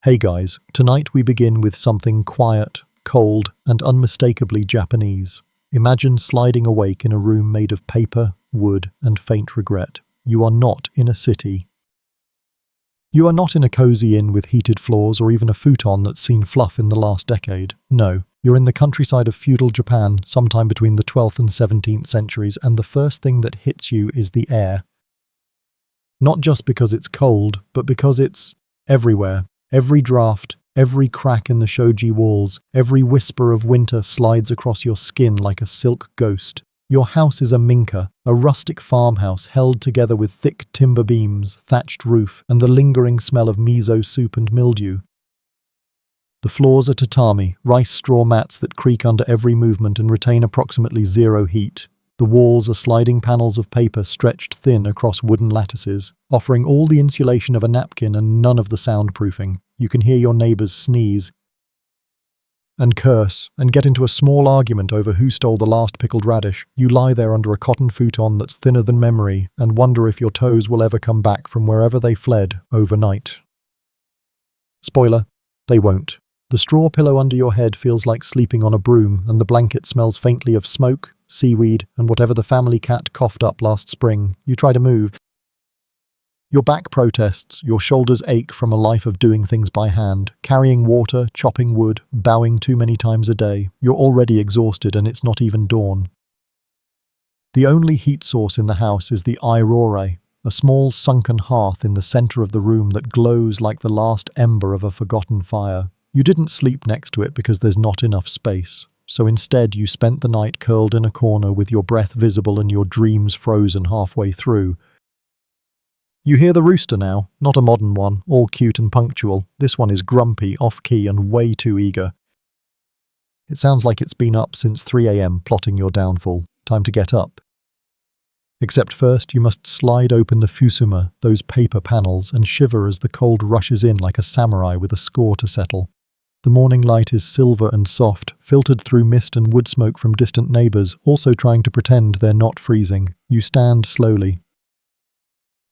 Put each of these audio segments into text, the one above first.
Hey guys, tonight we begin with something quiet, cold, and unmistakably Japanese. Imagine sliding awake in a room made of paper, wood, and faint regret. You are not in a city. You are not in a cozy inn with heated floors or even a futon that's seen fluff in the last decade. No, you're in the countryside of feudal Japan, sometime between the 12th and 17th centuries, and the first thing that hits you is the air. Not just because it's cold, but because it's everywhere. Every draft, every crack in the shoji walls, every whisper of winter slides across your skin like a silk ghost. Your house is a minka, a rustic farmhouse held together with thick timber beams, thatched roof, and the lingering smell of miso soup and mildew. The floors are tatami, rice straw mats that creak under every movement and retain approximately zero heat. The walls are sliding panels of paper stretched thin across wooden lattices, offering all the insulation of a napkin and none of the soundproofing. You can hear your neighbors sneeze and curse and get into a small argument over who stole the last pickled radish. You lie there under a cotton futon that's thinner than memory and wonder if your toes will ever come back from wherever they fled overnight. Spoiler, they won't. The straw pillow under your head feels like sleeping on a broom, and the blanket smells faintly of smoke, seaweed, and whatever the family cat coughed up last spring. You try to move. Your back protests, your shoulders ache from a life of doing things by hand, carrying water, chopping wood, bowing too many times a day. You're already exhausted and it's not even dawn. The only heat source in the house is the airore, a small sunken hearth in the center of the room that glows like the last ember of a forgotten fire. You didn't sleep next to it because there's not enough space. So instead you spent the night curled in a corner with your breath visible and your dreams frozen halfway through. You hear the rooster now, not a modern one, all cute and punctual. This one is grumpy, off-key, and way too eager. It sounds like it's been up since 3 a.m. plotting your downfall. Time to get up. Except first you must slide open the fusuma, those paper panels, and shiver as the cold rushes in like a samurai with a score to settle. The morning light is silver and soft, filtered through mist and wood smoke from distant neighbors, also trying to pretend they're not freezing. You stand slowly.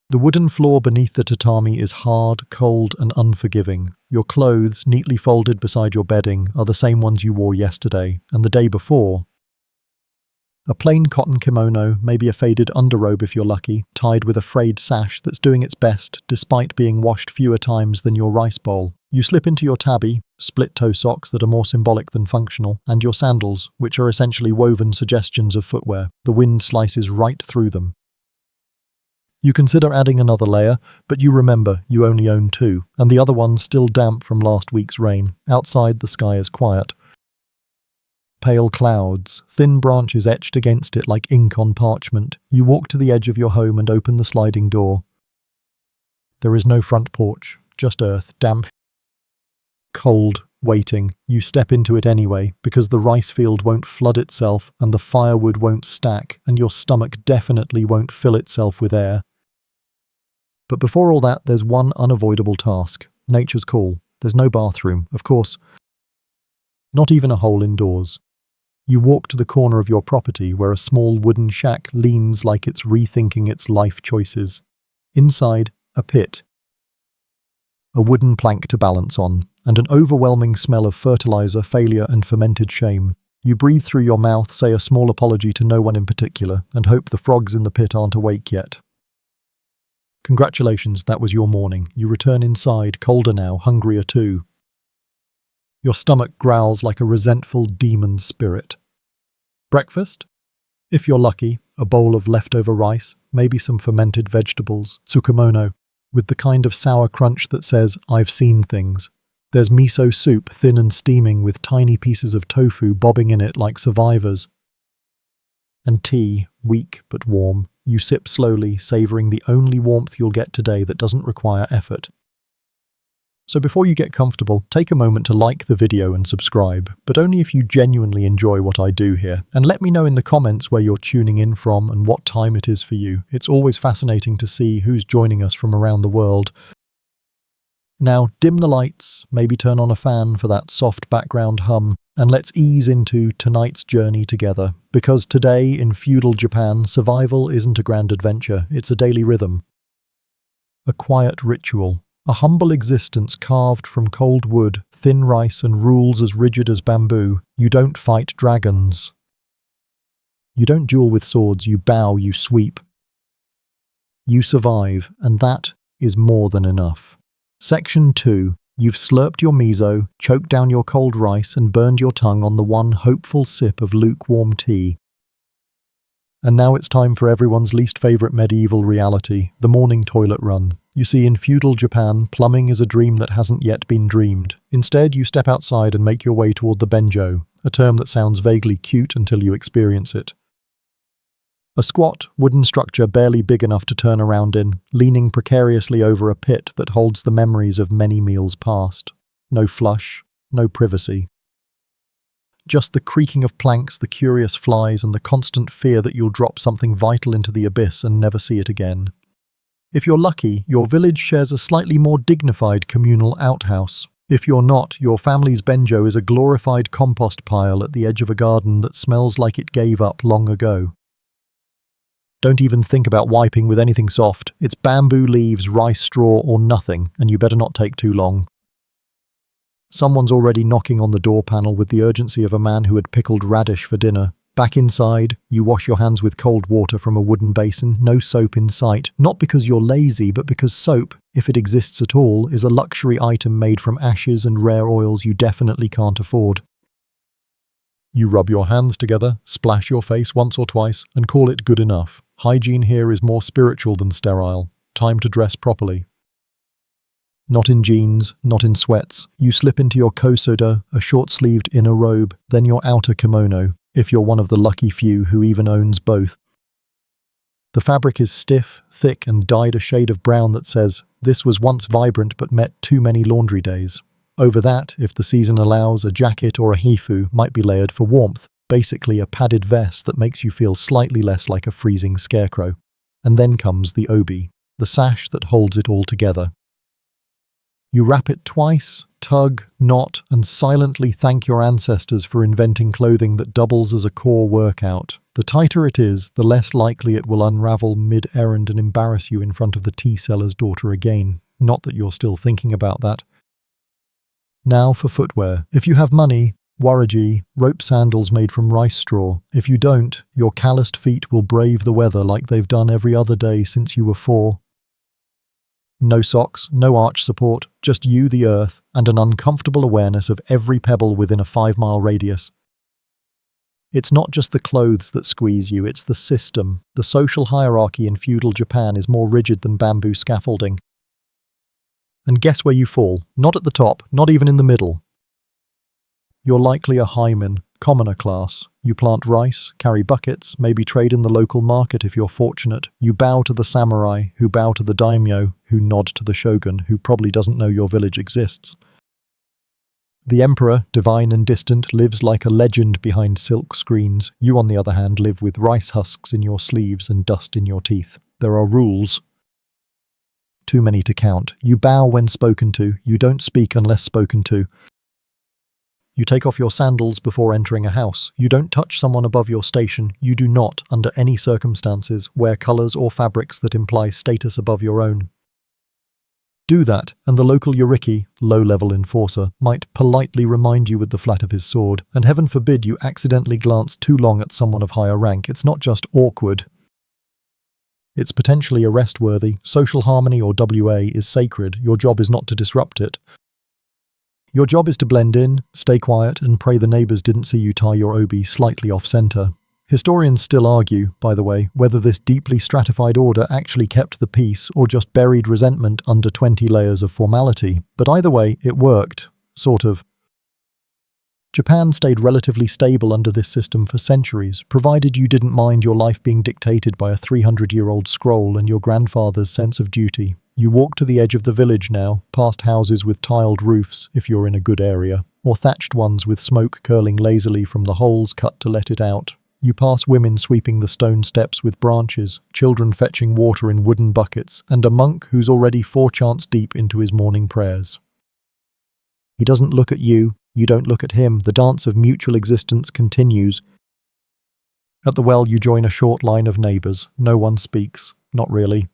The wooden floor beneath the tatami is hard, cold, and unforgiving. Your clothes, neatly folded beside your bedding, are the same ones you wore yesterday, and the day before. A plain cotton kimono, maybe a faded underrobe if you're lucky, tied with a frayed sash that's doing its best, despite being washed fewer times than your rice bowl. You slip into your tabi, split-toe socks that are more symbolic than functional, and your sandals, which are essentially woven suggestions of footwear. The wind slices right through them. You consider adding another layer, but you remember you only own 2, and the other one's still damp from last week's rain. Outside, the sky is quiet. Pale clouds, thin branches etched against it like ink on parchment. You walk to the edge of your home and open the sliding door. There is no front porch, just earth, damp, cold, waiting. You step into it anyway, because the rice field won't flood itself, and the firewood won't stack, and your stomach definitely won't fill itself with air. But before all that, there's one unavoidable task. Nature's call. There's no bathroom, of course. Not even a hole indoors. You walk to the corner of your property where a small wooden shack leans like it's rethinking its life choices. Inside, a pit. A wooden plank to balance on, and an overwhelming smell of fertilizer, failure, and fermented shame. You breathe through your mouth, say a small apology to no one in particular, and hope the frogs in the pit aren't awake yet. Congratulations, that was your morning. You return inside, colder now, hungrier too. Your stomach growls like a resentful demon spirit. Breakfast? If you're lucky, a bowl of leftover rice, maybe some fermented vegetables, tsukemono, with the kind of sour crunch that says, I've seen things. There's miso soup, thin and steaming, with tiny pieces of tofu bobbing in it like survivors. And tea, weak but warm. You sip slowly, savouring the only warmth you'll get today that doesn't require effort. So before you get comfortable, take a moment to like the video and subscribe, but only if you genuinely enjoy what I do here. And let me know in the comments where you're tuning in from and what time it is for you. It's always fascinating to see who's joining us from around the world. Now, dim the lights, maybe turn on a fan for that soft background hum, and let's ease into tonight's journey together. Because today, in feudal Japan, survival isn't a grand adventure, it's a daily rhythm. A quiet ritual. A humble existence carved from cold wood, thin rice, and rules as rigid as bamboo. You don't fight dragons. You don't duel with swords, you bow, you sweep. You survive, and that is more than enough. Section 2. You've slurped your miso, choked down your cold rice, and burned your tongue on the one hopeful sip of lukewarm tea. And now it's time for everyone's least favourite medieval reality, the morning toilet run. You see, in feudal Japan, plumbing is a dream that hasn't yet been dreamed. Instead, you step outside and make your way toward the benjo, a term that sounds vaguely cute until you experience it. A squat, wooden structure barely big enough to turn around in, leaning precariously over a pit that holds the memories of many meals past. No flush, no privacy. Just the creaking of planks, the curious flies, and the constant fear that you'll drop something vital into the abyss and never see it again. If you're lucky, your village shares a slightly more dignified communal outhouse. If you're not, your family's benjo is a glorified compost pile at the edge of a garden that smells like it gave up long ago. Don't even think about wiping with anything soft. It's bamboo leaves, rice straw, or nothing, and you better not take too long. Someone's already knocking on the door panel with the urgency of a man who had pickled radish for dinner. Back inside, you wash your hands with cold water from a wooden basin, no soap in sight, not because you're lazy, but because soap, if it exists at all, is a luxury item made from ashes and rare oils you definitely can't afford. You rub your hands together, splash your face once or twice, and call it good enough. Hygiene here is more spiritual than sterile. Time to dress properly. Not in jeans, not in sweats. You slip into your kosoda, a short-sleeved inner robe, then your outer kimono, if you're one of the lucky few who even owns both. The fabric is stiff, thick, and dyed a shade of brown that says, "This was once vibrant but met too many laundry days." Over that, if the season allows, a jacket or a hifu might be layered for warmth, basically a padded vest that makes you feel slightly less like a freezing scarecrow. And then comes the obi, the sash that holds it all together. You wrap it twice, tug, knot, and silently thank your ancestors for inventing clothing that doubles as a core workout. The tighter it is, the less likely it will unravel mid-errand and embarrass you in front of the tea seller's daughter again. Not that you're still thinking about that. Now for footwear. If you have money, waraji, rope sandals made from rice straw. If you don't, your calloused feet will brave the weather like they've done every other day since you were 4. No socks, no arch support, just you, the earth, and an uncomfortable awareness of every pebble within a 5-mile radius. It's not just the clothes that squeeze you, it's the system. The social hierarchy in feudal Japan is more rigid than bamboo scaffolding. And guess where you fall? Not at the top, not even in the middle. You're likely a hymen, commoner class. You plant rice, carry buckets, maybe trade in the local market if you're fortunate. You bow to the samurai, who bow to the daimyo, who nod to the shogun, who probably doesn't know your village exists. The emperor, divine and distant, lives like a legend behind silk screens. You, on the other hand, live with rice husks in your sleeves and dust in your teeth. There are rules. Too many to count. You bow when spoken to. You don't speak unless spoken to. You take off your sandals before entering a house. You don't touch someone above your station. You do not, under any circumstances, wear colours or fabrics that imply status above your own. Do that, and the local yoriki, low-level enforcer, might politely remind you with the flat of his sword, and heaven forbid you accidentally glance too long at someone of higher rank. It's not just awkward. It's potentially arrest-worthy. Social harmony, or WA, is sacred. Your job is not to disrupt it. Your job is to blend in, stay quiet, and pray the neighbours didn't see you tie your obi slightly off-centre. Historians still argue, by the way, whether this deeply stratified order actually kept the peace or just buried resentment under 20 layers of formality. But either way, it worked. Sort of. Japan stayed relatively stable under this system for centuries, provided you didn't mind your life being dictated by a 300-year-old scroll and your grandfather's sense of duty. You walk to the edge of the village now, past houses with tiled roofs, if you're in a good area, or thatched ones with smoke curling lazily from the holes cut to let it out. You pass women sweeping the stone steps with branches, children fetching water in wooden buckets, and a monk who's already 4 chants deep into his morning prayers. He doesn't look at you, you don't look at him. The dance of mutual existence continues. At the well, you join a short line of neighbours. No one speaks. Not really.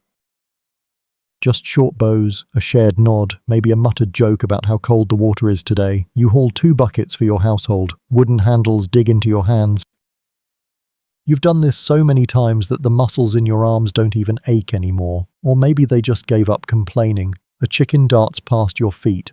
Just short bows, a shared nod, maybe a muttered joke about how cold the water is today. You haul 2 buckets for your household. Wooden handles dig into your hands. You've done this so many times that the muscles in your arms don't even ache anymore. Or maybe they just gave up complaining. A chicken darts past your feet.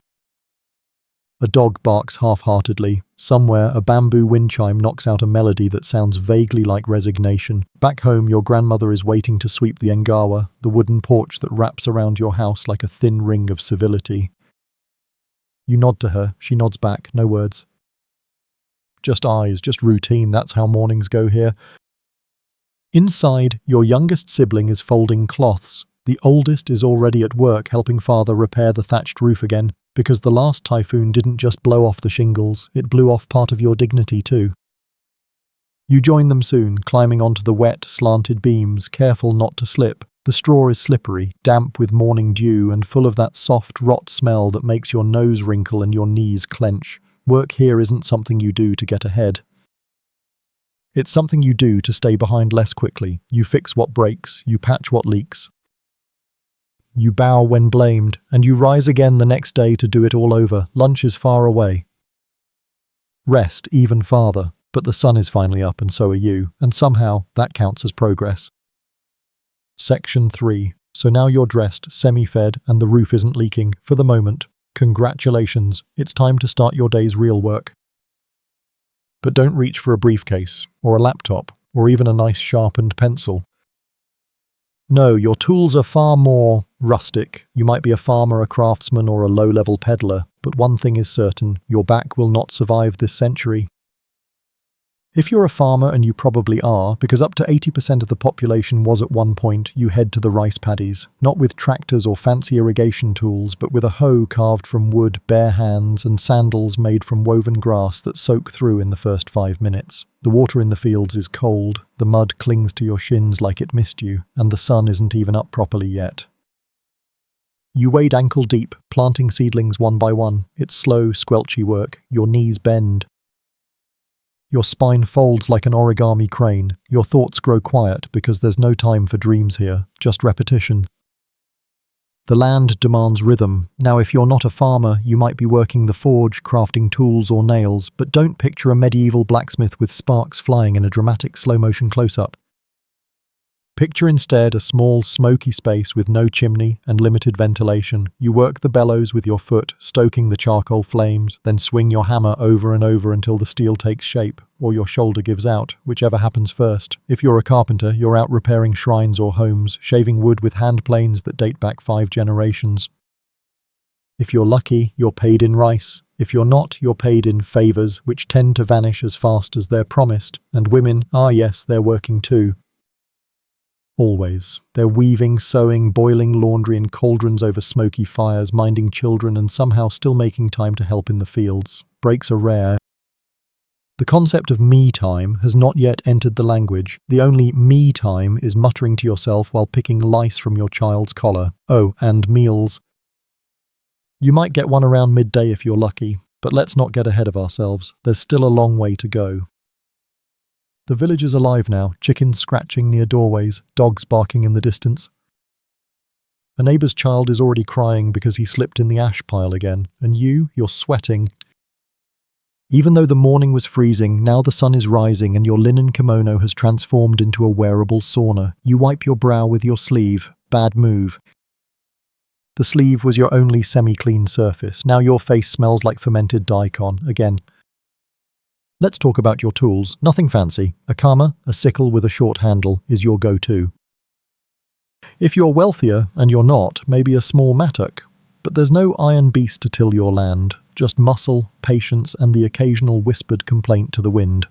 A dog barks half-heartedly. Somewhere, a bamboo wind chime knocks out a melody that sounds vaguely like resignation. Back home, your grandmother is waiting to sweep the engawa, the wooden porch that wraps around your house like a thin ring of civility. You nod to her. She nods back. No words. Just eyes, just routine. That's how mornings go here. Inside, your youngest sibling is folding cloths. The oldest is already at work helping father repair the thatched roof again. Because the last typhoon didn't just blow off the shingles, it blew off part of your dignity too. You join them soon, climbing onto the wet, slanted beams, careful not to slip. The straw is slippery, damp with morning dew, and full of that soft, rot smell that makes your nose wrinkle and your knees clench. Work here isn't something you do to get ahead. It's something you do to stay behind less quickly. You fix what breaks, you patch what leaks. You bow when blamed, and you rise again the next day to do it all over. Lunch is far away. Rest even farther, but the sun is finally up and so are you, and somehow that counts as progress. Section 3. So now you're dressed, semi-fed, and the roof isn't leaking, for the moment. Congratulations, it's time to start your day's real work. But don't reach for a briefcase, or a laptop, or even a nice sharpened pencil. No, your tools are far more rustic. You might be a farmer, a craftsman, or a low-level peddler, but one thing is certain, your back will not survive this century. If you're a farmer, and you probably are, because up to 80% of the population was at one point, you head to the rice paddies, not with tractors or fancy irrigation tools, but with a hoe carved from wood, bare hands, and sandals made from woven grass that soak through in the first 5 minutes. The water in the fields is cold, the mud clings to your shins like it missed you, and the sun isn't even up properly yet. You wade ankle deep, planting seedlings one by one. It's slow, squelchy work. Your knees bend. Your spine folds like an origami crane. Your thoughts grow quiet because there's no time for dreams here, just repetition. The land demands rhythm. Now, if you're not a farmer, you might be working the forge, crafting tools or nails, but don't picture a medieval blacksmith with sparks flying in a dramatic slow-motion close-up. Picture instead a small, smoky space with no chimney and limited ventilation. You work the bellows with your foot, stoking the charcoal flames, then swing your hammer over and over until the steel takes shape, or your shoulder gives out, whichever happens first. If you're a carpenter, you're out repairing shrines or homes, shaving wood with hand planes that date back 5 generations. If you're lucky, you're paid in rice. If you're not, you're paid in favors, which tend to vanish as fast as they're promised. And women, yes, they're working too. Always. They're weaving, sewing, boiling laundry in cauldrons over smoky fires, minding children, and somehow still making time to help in the fields. Breaks are rare. The concept of me time has not yet entered the language. The only me time is muttering to yourself while picking lice from your child's collar. Oh, and meals. You might get one around midday if you're lucky, but let's not get ahead of ourselves. There's still a long way to go. The village is alive now, chickens scratching near doorways, dogs barking in the distance. A neighbour's child is already crying because he slipped in the ash pile again, and you're sweating. Even though the morning was freezing, now the sun is rising and your linen kimono has transformed into a wearable sauna. You wipe your brow with your sleeve. Bad move. The sleeve was your only semi-clean surface. Now your face smells like fermented daikon again. Let's talk about your tools. Nothing fancy. A kama, a sickle with a short handle, is your go-to. If you're wealthier, and you're not, maybe a small mattock. But there's no iron beast to till your land, just muscle, patience, and the occasional whispered complaint to the wind.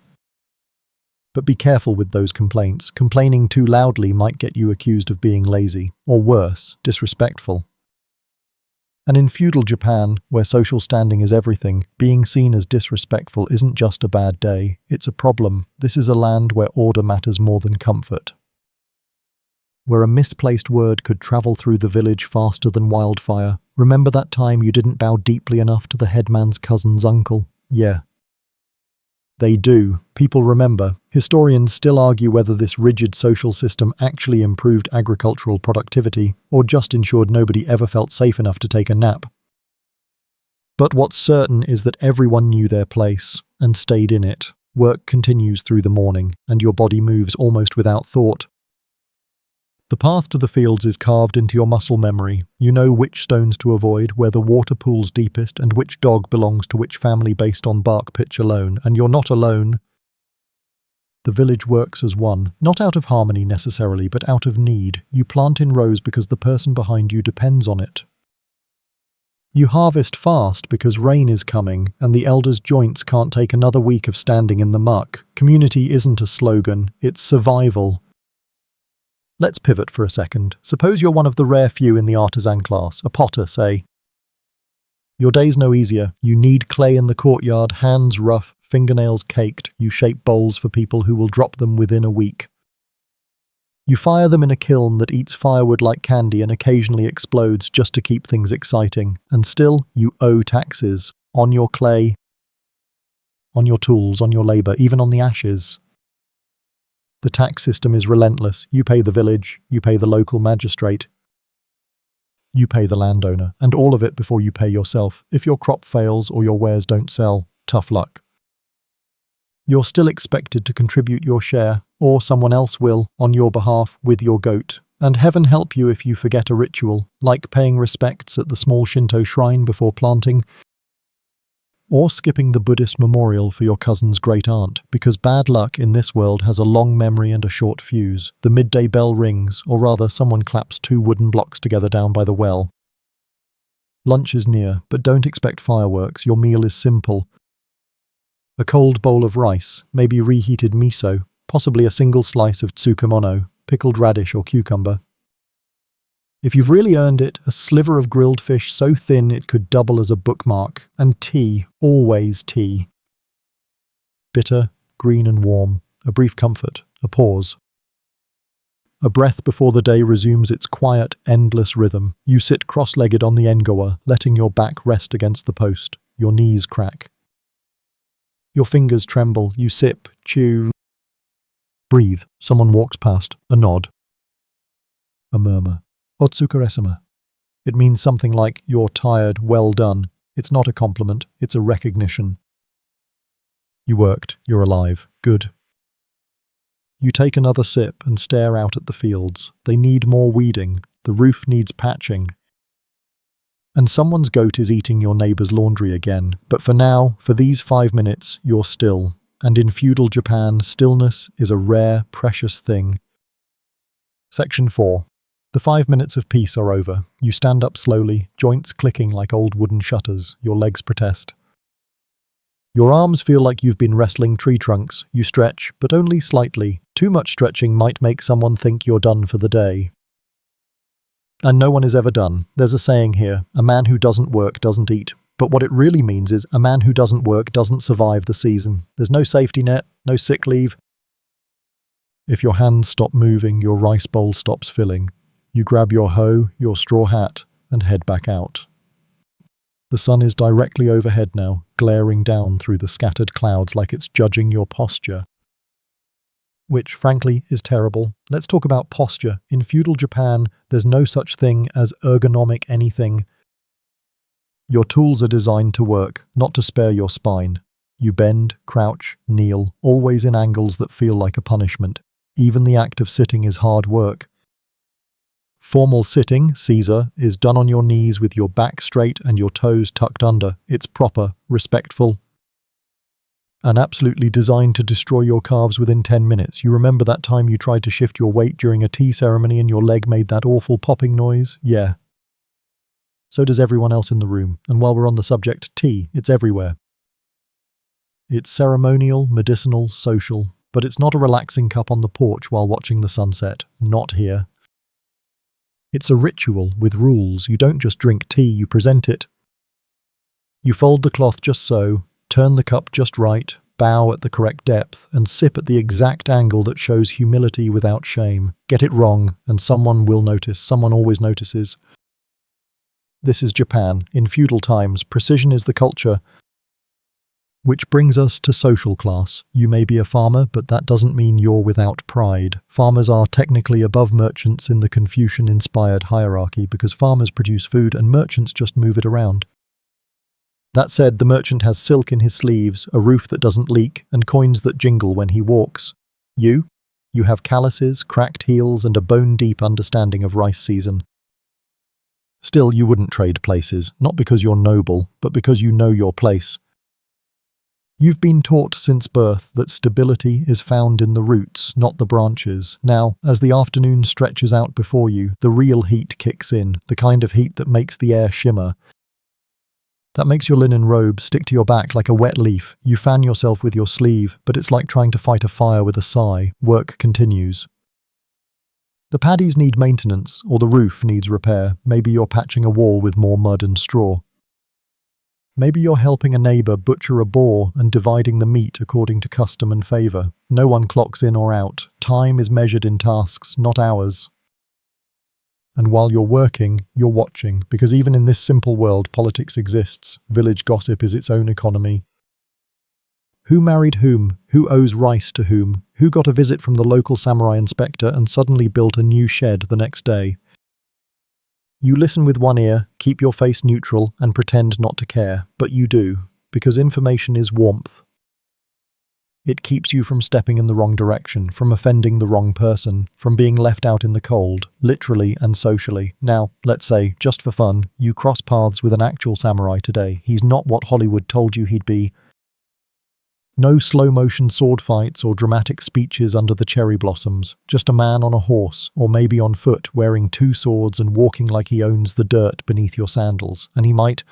But be careful with those complaints. Complaining too loudly might get you accused of being lazy, or worse, disrespectful. And in feudal Japan, where social standing is everything, being seen as disrespectful isn't just a bad day, it's a problem. This is a land where order matters more than comfort. Where a misplaced word could travel through the village faster than wildfire. Remember that time you didn't bow deeply enough to the headman's cousin's uncle? Yeah. They do. People remember. Historians still argue whether this rigid social system actually improved agricultural productivity or just ensured nobody ever felt safe enough to take a nap. But what's certain is that everyone knew their place and stayed in it. Work continues through the morning, and your body moves almost without thought. The path to the fields is carved into your muscle memory. You know which stones to avoid, where the water pools deepest, and which dog belongs to which family based on bark pitch alone. And you're not alone. The village works as one, not out of harmony necessarily, but out of need. You plant in rows because the person behind you depends on it. You harvest fast because rain is coming, and the elders' joints can't take another week of standing in the muck. Community isn't a slogan, it's survival. Let's pivot for a second. Suppose you're one of the rare few in the artisan class, a potter, say. Your day's no easier. You knead clay in the courtyard, hands rough, fingernails caked. You shape bowls for people who will drop them within a week. You fire them in a kiln that eats firewood like candy and occasionally explodes just to keep things exciting. And still, you owe taxes. On your clay, on your tools, on your labour, even on the ashes. The tax system is relentless. You pay the village, you pay the local magistrate, you pay the landowner, and all of it before you pay yourself. If your crop fails or your wares don't sell, tough luck. You're still expected to contribute your share, or someone else will, on your behalf, with your goat. And heaven help you if you forget a ritual, like paying respects at the small Shinto shrine before planting, or skipping the Buddhist memorial for your cousin's great-aunt, because bad luck in this world has a long memory and a short fuse. The midday bell rings, or rather someone claps 2 wooden blocks together down by the well. Lunch is near, but don't expect fireworks. Your meal is simple. A cold bowl of rice, maybe reheated miso, possibly a single slice of tsukemono, pickled radish or cucumber. If you've really earned it, a sliver of grilled fish so thin it could double as a bookmark. And tea, always tea. Bitter, green and warm, a brief comfort, a pause. A breath before the day resumes its quiet, endless rhythm. You sit cross-legged on the engowa, letting your back rest against the post. Your knees crack. Your fingers tremble. You sip, chew. Breathe. Someone walks past. A nod. A murmur. Otsukaresama. It means something like, you're tired, well done. It's not a compliment, it's a recognition. You worked, you're alive, good. You take another sip and stare out at the fields. They need more weeding, the roof needs patching. And someone's goat is eating your neighbour's laundry again. But for now, for these 5 minutes, you're still. And in feudal Japan, stillness is a rare, precious thing. Section 4. The 5 minutes of peace are over. You stand up slowly, joints clicking like old wooden shutters. Your legs protest. Your arms feel like you've been wrestling tree trunks. You stretch, but only slightly. Too much stretching might make someone think you're done for the day. And no one is ever done. There's a saying here, a man who doesn't work doesn't eat. But what it really means is, a man who doesn't work doesn't survive the season. There's no safety net, no sick leave. If your hands stop moving, your rice bowl stops filling. You grab your hoe, your straw hat, and head back out. The sun is directly overhead now, glaring down through the scattered clouds like it's judging your posture. Which, frankly, is terrible. Let's talk about posture. In feudal Japan, there's no such thing as ergonomic anything. Your tools are designed to work, not to spare your spine. You bend, crouch, kneel, always in angles that feel like a punishment. Even the act of sitting is hard work. Formal sitting, Caesar, is done on your knees with your back straight and your toes tucked under. It's proper, respectful, and absolutely designed to destroy your calves within 10 minutes. You remember that time you tried to shift your weight during a tea ceremony and your leg made that awful popping noise? Yeah. So does everyone else in the room. And while we're on the subject, tea, it's everywhere. It's ceremonial, medicinal, social, but it's not a relaxing cup on the porch while watching the sunset. Not here. It's a ritual with rules. You don't just drink tea, you present it. You fold the cloth just so, turn the cup just right, bow at the correct depth, and sip at the exact angle that shows humility without shame. Get it wrong, and someone will notice. Someone always notices. This is Japan. In feudal times, precision is the culture. Which brings us to social class. You may be a farmer, but that doesn't mean you're without pride. Farmers are technically above merchants in the Confucian-inspired hierarchy because farmers produce food and merchants just move it around. That said, the merchant has silk in his sleeves, a roof that doesn't leak, and coins that jingle when he walks. You have calluses, cracked heels, and a bone-deep understanding of rice season. Still, you wouldn't trade places, not because you're noble, but because you know your place. You've been taught since birth that stability is found in the roots, not the branches. Now, as the afternoon stretches out before you, the real heat kicks in, the kind of heat that makes the air shimmer. That makes your linen robe stick to your back like a wet leaf. You fan yourself with your sleeve, but it's like trying to fight a fire with a sigh. Work continues. The paddies need maintenance, or the roof needs repair. Maybe you're patching a wall with more mud and straw. Maybe you're helping a neighbour butcher a boar and dividing the meat according to custom and favour. No one clocks in or out. Time is measured in tasks, not hours. And while you're working, you're watching, because even in this simple world, politics exists. Village gossip is its own economy. Who married whom? Who owes rice to whom? Who got a visit from the local samurai inspector and suddenly built a new shed the next day? You listen with one ear, keep your face neutral, and pretend not to care. But you do, because information is warmth. It keeps you from stepping in the wrong direction, from offending the wrong person, from being left out in the cold, literally and socially. Now, let's say, just for fun, you cross paths with an actual samurai today. He's not what Hollywood told you he'd be. No slow-motion sword fights or dramatic speeches under the cherry blossoms. Just a man on a horse, or maybe on foot, wearing 2 swords and walking like he owns the dirt beneath your sandals. And he might...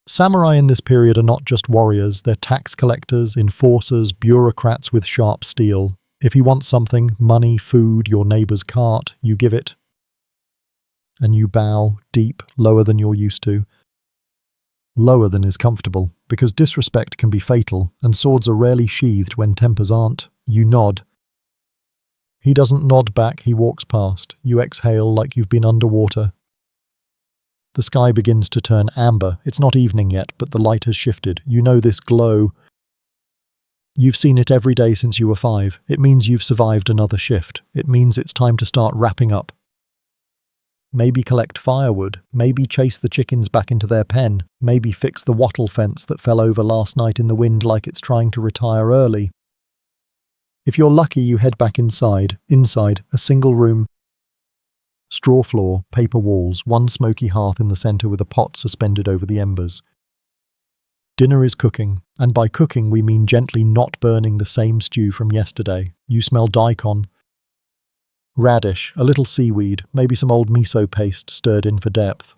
Samurai in this period are not just warriors, they're tax collectors, enforcers, bureaucrats with sharp steel. If he wants something, money, food, your neighbour's cart, you give it. And you bow, deep, lower than you're used to. Lower than is comfortable, because disrespect can be fatal, and swords are rarely sheathed when tempers aren't. You nod. He doesn't nod back, he walks past. You exhale like you've been underwater. The sky begins to turn amber. It's not evening yet, but the light has shifted. You know this glow. You've seen it every day since you were 5. It means you've survived another shift. It means it's time to start wrapping up. Maybe collect firewood, maybe chase the chickens back into their pen, maybe fix the wattle fence that fell over last night in the wind like it's trying to retire early. If you're lucky, you head back inside, a single room, straw floor, paper walls, one smoky hearth in the centre with a pot suspended over the embers. Dinner is cooking, and by cooking we mean gently not burning the same stew from yesterday. You smell daikon, radish, a little seaweed, maybe some old miso paste stirred in for depth.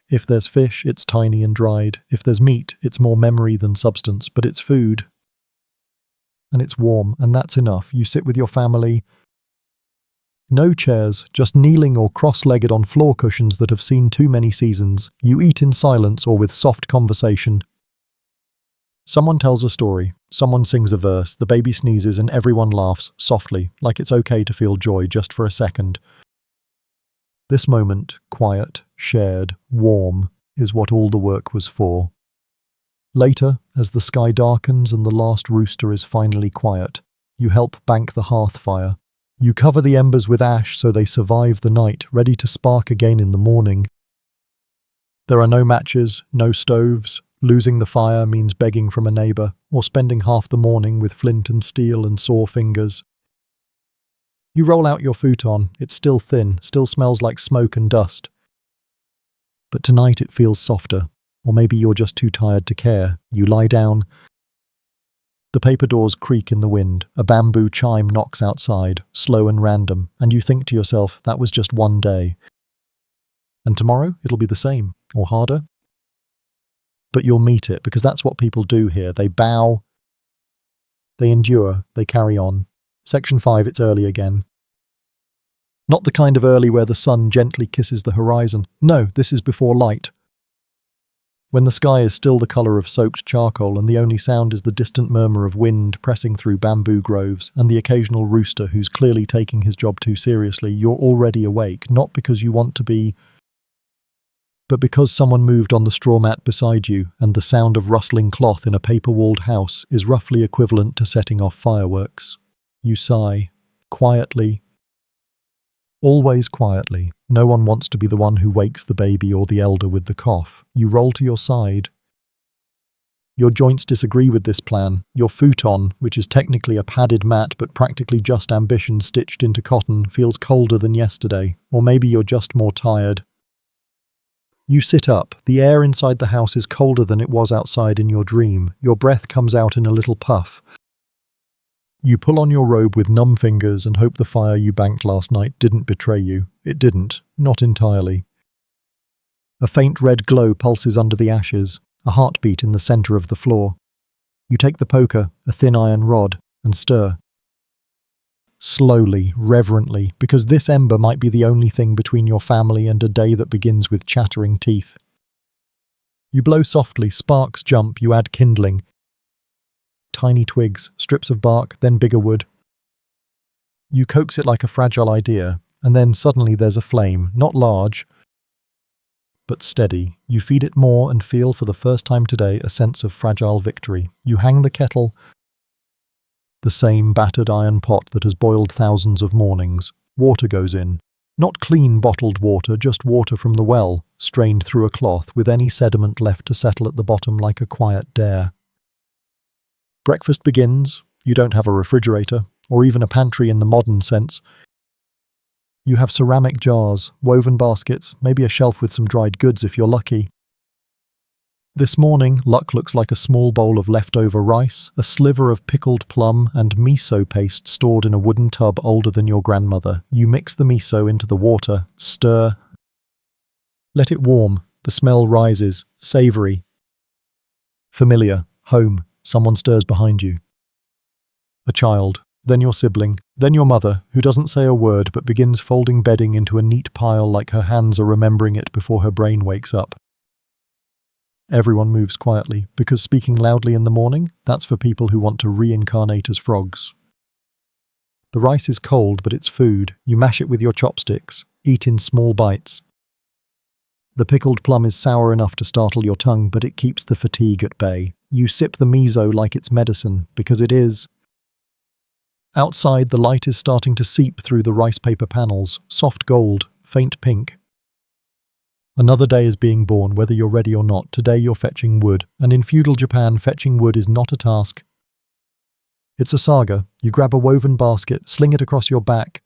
If there's fish, it's tiny and dried. If there's meat, it's more memory than substance, but it's food. And it's warm, and that's enough. You sit with your family. No chairs, just kneeling or cross-legged on floor cushions that have seen too many seasons. You eat in silence or with soft conversation. Someone tells a story, someone sings a verse, the baby sneezes and everyone laughs, softly, like it's okay to feel joy just for a second. This moment, quiet, shared, warm, is what all the work was for. Later, as the sky darkens and the last rooster is finally quiet, you help bank the hearth fire. You cover the embers with ash so they survive the night, ready to spark again in the morning. There are no matches, no stoves. Losing the fire means begging from a neighbour, or spending half the morning with flint and steel and sore fingers. You roll out your futon. It's still thin, still smells like smoke and dust. But tonight it feels softer, or maybe you're just too tired to care. You lie down. The paper doors creak in the wind. A bamboo chime knocks outside, slow and random, and you think to yourself, that was just one day. And tomorrow it'll be the same, or harder. But you'll meet it, because that's what people do here. They bow, they endure, they carry on. Section 5, it's early again. Not the kind of early where the sun gently kisses the horizon. No, this is before light. When the sky is still the colour of soaked charcoal and the only sound is the distant murmur of wind pressing through bamboo groves and the occasional rooster who's clearly taking his job too seriously, you're already awake, not because you want to be, but because someone moved on the straw mat beside you and the sound of rustling cloth in a paper-walled house is roughly equivalent to setting off fireworks. You sigh, quietly, always quietly. No one wants to be the one who wakes the baby or the elder with the cough. You roll to your side. Your joints disagree with this plan. Your futon, which is technically a padded mat but practically just ambition stitched into cotton, feels colder than yesterday. Or maybe you're just more tired. You sit up. The air inside the house is colder than it was outside in your dream. Your breath comes out in a little puff. You pull on your robe with numb fingers and hope the fire you banked last night didn't betray you. It didn't. Not entirely. A faint red glow pulses under the ashes, a heartbeat in the center of the floor. You take the poker, a thin iron rod, and stir. Slowly, reverently, because this ember might be the only thing between your family and a day that begins with chattering teeth. You blow softly, sparks jump, you add kindling. Tiny twigs, strips of bark, then bigger wood. You coax it like a fragile idea, and then suddenly there's a flame, not large, but steady. You feed it more and feel for the first time today a sense of fragile victory. You hang the kettle, the same battered iron pot that has boiled thousands of mornings. Water goes in. Not clean bottled water, just water from the well, strained through a cloth, with any sediment left to settle at the bottom like a quiet dare. Breakfast begins. You don't have a refrigerator, or even a pantry in the modern sense. You have ceramic jars, woven baskets, maybe a shelf with some dried goods if you're lucky. This morning, luck looks like a small bowl of leftover rice, a sliver of pickled plum, and miso paste stored in a wooden tub older than your grandmother. You mix the miso into the water, stir. Let it warm. The smell rises, savory. Familiar, home. Someone stirs behind you. A child, then your sibling, then your mother, who doesn't say a word but begins folding bedding into a neat pile like her hands are remembering it before her brain wakes up. Everyone moves quietly, because speaking loudly in the morning, that's for people who want to reincarnate as frogs. The rice is cold, but it's food. You mash it with your chopsticks, eat in small bites. The pickled plum is sour enough to startle your tongue, but it keeps the fatigue at bay. You sip the miso like it's medicine, because it is. Outside, the light is starting to seep through the rice paper panels, soft gold, faint pink. Another day is being born, whether you're ready or not. Today you're fetching wood, and in feudal Japan, fetching wood is not a task. It's a saga. You grab a woven basket, sling it across your back,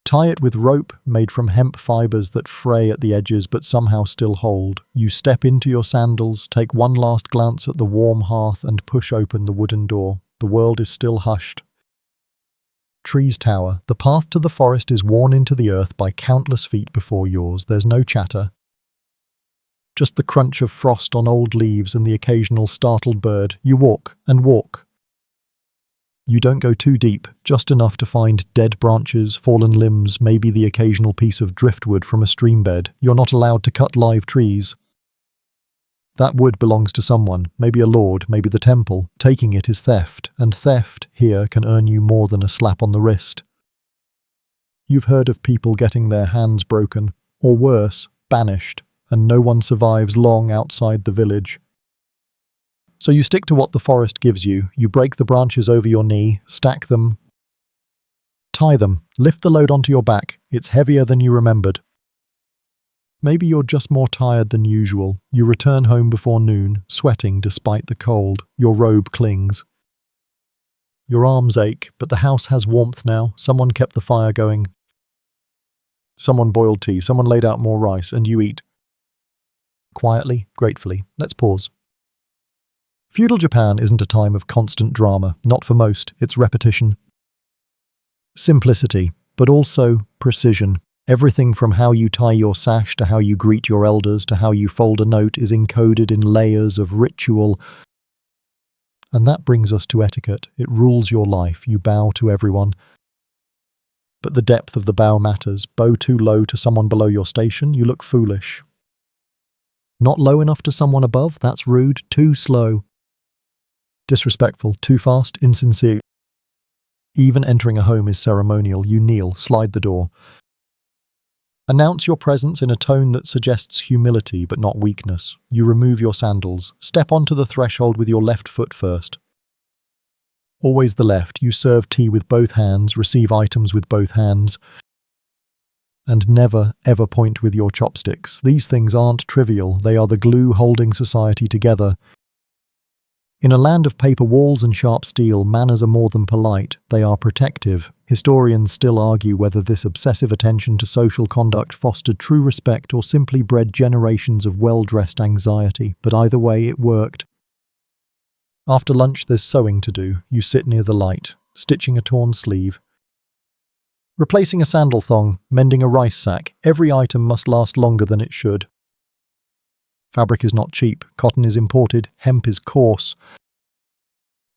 tie it with rope made from hemp fibers that fray at the edges but somehow still hold. You step into your sandals, take one last glance at the warm hearth and push open the wooden door. The world is still hushed. Trees tower. The path to the forest is worn into the earth by countless feet before yours. There's no chatter. Just the crunch of frost on old leaves and the occasional startled bird. You walk and walk. You don't go too deep, just enough to find dead branches, fallen limbs, maybe the occasional piece of driftwood from a stream bed. You're not allowed to cut live trees. That wood belongs to someone, maybe a lord, maybe the temple. Taking it is theft, and theft, here, can earn you more than a slap on the wrist. You've heard of people getting their hands broken, or worse, banished, and no one survives long outside the village. So you stick to what the forest gives you. You break the branches over your knee, stack them, tie them, lift the load onto your back. It's heavier than you remembered. Maybe you're just more tired than usual. You return home before noon, sweating despite the cold. Your robe clings. Your arms ache, but the house has warmth now. Someone kept the fire going. Someone boiled tea, someone laid out more rice, and you eat. Quietly, gratefully. Let's pause. Feudal Japan isn't a time of constant drama, not for most. It's repetition. Simplicity, but also precision. Everything from how you tie your sash to how you greet your elders to how you fold a note is encoded in layers of ritual. And that brings us to etiquette. It rules your life. You bow to everyone. But the depth of the bow matters. Bow too low to someone below your station, you look foolish. Not low enough to someone above, that's rude. Too slow. Disrespectful. Too fast, insincere. Even entering a home is ceremonial. You kneel, slide the door. Announce your presence in a tone that suggests humility but not weakness. You remove your sandals. Step onto the threshold with your left foot first. Always the left. You serve tea with both hands, receive items with both hands, and never, ever point with your chopsticks. These things aren't trivial. They are the glue holding society together. In a land of paper walls and sharp steel, manners are more than polite. They are protective. Historians still argue whether this obsessive attention to social conduct fostered true respect or simply bred generations of well-dressed anxiety. But either way, it worked. After lunch, there's sewing to do. You sit near the light, stitching a torn sleeve, replacing a sandal thong, mending a rice sack. Every item must last longer than it should. Fabric is not cheap. Cotton is imported. Hemp is coarse.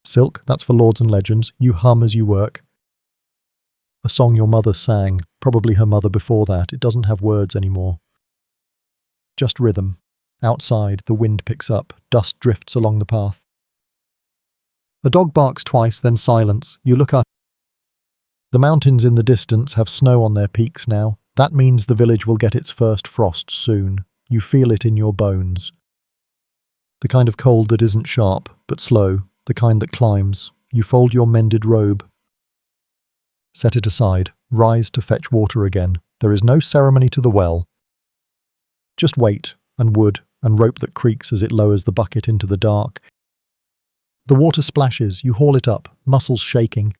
Silk, that's for lords and legends. You hum as you work. A song your mother sang, probably her mother before that. It doesn't have words anymore. Just rhythm. Outside, the wind picks up. Dust drifts along the path. A dog barks twice, then silence. You look up. The mountains in the distance have snow on their peaks now. That means the village will get its first frost soon. You feel it in your bones. The kind of cold that isn't sharp, but slow. The kind that climbs. You fold your mended robe. Set it aside. Rise to fetch water again. There is no ceremony to the well. Just weight, and wood, and rope that creaks as it lowers the bucket into the dark. The water splashes. You haul it up, muscles shaking.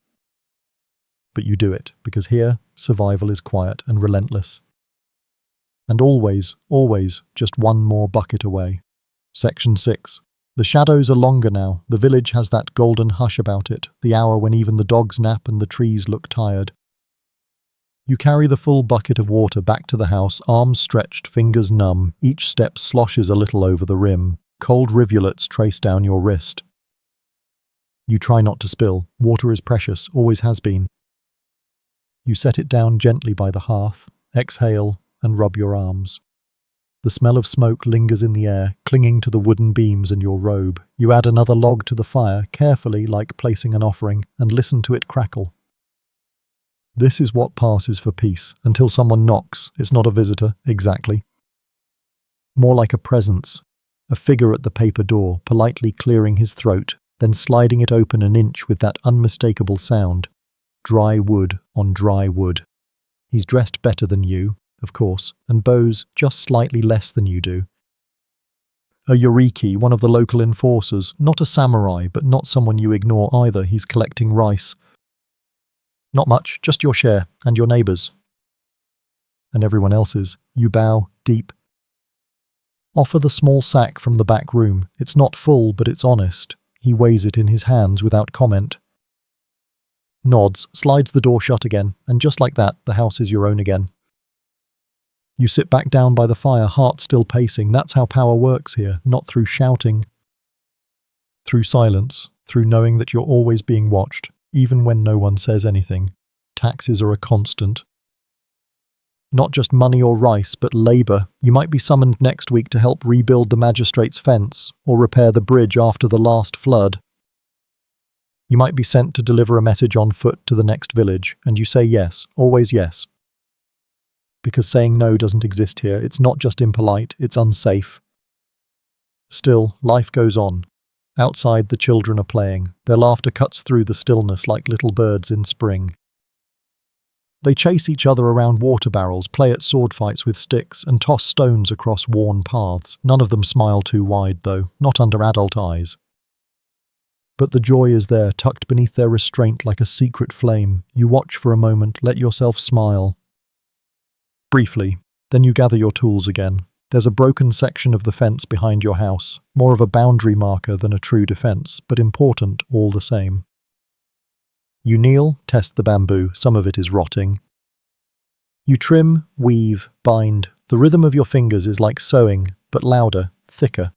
But you do it, because here, survival is quiet and relentless. And always, always, just one more bucket away. Section 6. The shadows are longer now. The village has that golden hush about it, the hour when even the dogs nap and the trees look tired. You carry the full bucket of water back to the house, arms stretched, fingers numb. Each step sloshes a little over the rim. Cold rivulets trace down your wrist. You try not to spill. Water is precious, always has been. You set it down gently by the hearth, exhale, and rub your arms. The smell of smoke lingers in the air, clinging to the wooden beams and your robe. You add another log to the fire, carefully, like placing an offering, and listen to it crackle. This is what passes for peace, until someone knocks. It's not a visitor, exactly. More like a presence, a figure at the paper door, politely clearing his throat, then sliding it open an inch with that unmistakable sound. Dry wood on dry wood. He's dressed better than you, of course, and bows just slightly less than you do. A Yoriki, one of the local enforcers, not a samurai, but not someone you ignore either. He's collecting rice. Not much, just your share, and your neighbours. And everyone else's. You bow, deep. Offer the small sack from the back room. It's not full, but it's honest. He weighs it in his hands without comment. Nods, slides the door shut again, and just like that, the house is your own again. You sit back down by the fire, heart still pacing. That's how power works here, not through shouting. Through silence, through knowing that you're always being watched, even when no one says anything. Taxes are a constant. Not just money or rice, but labour. You might be summoned next week to help rebuild the magistrate's fence, or repair the bridge after the last flood. You might be sent to deliver a message on foot to the next village, and you say yes, always yes. Because saying no doesn't exist here. It's not just impolite, it's unsafe. Still, life goes on. Outside, the children are playing. Their laughter cuts through the stillness like little birds in spring. They chase each other around water barrels, play at sword fights with sticks, and toss stones across worn paths. None of them smile too wide, though, not under adult eyes. But the joy is there, tucked beneath their restraint like a secret flame. You watch for a moment, let yourself smile. Briefly, then you gather your tools again. There's a broken section of the fence behind your house, more of a boundary marker than a true defense, but important all the same. You kneel, test the bamboo, some of it is rotting. You trim, weave, bind. The rhythm of your fingers is like sewing, but louder, thicker.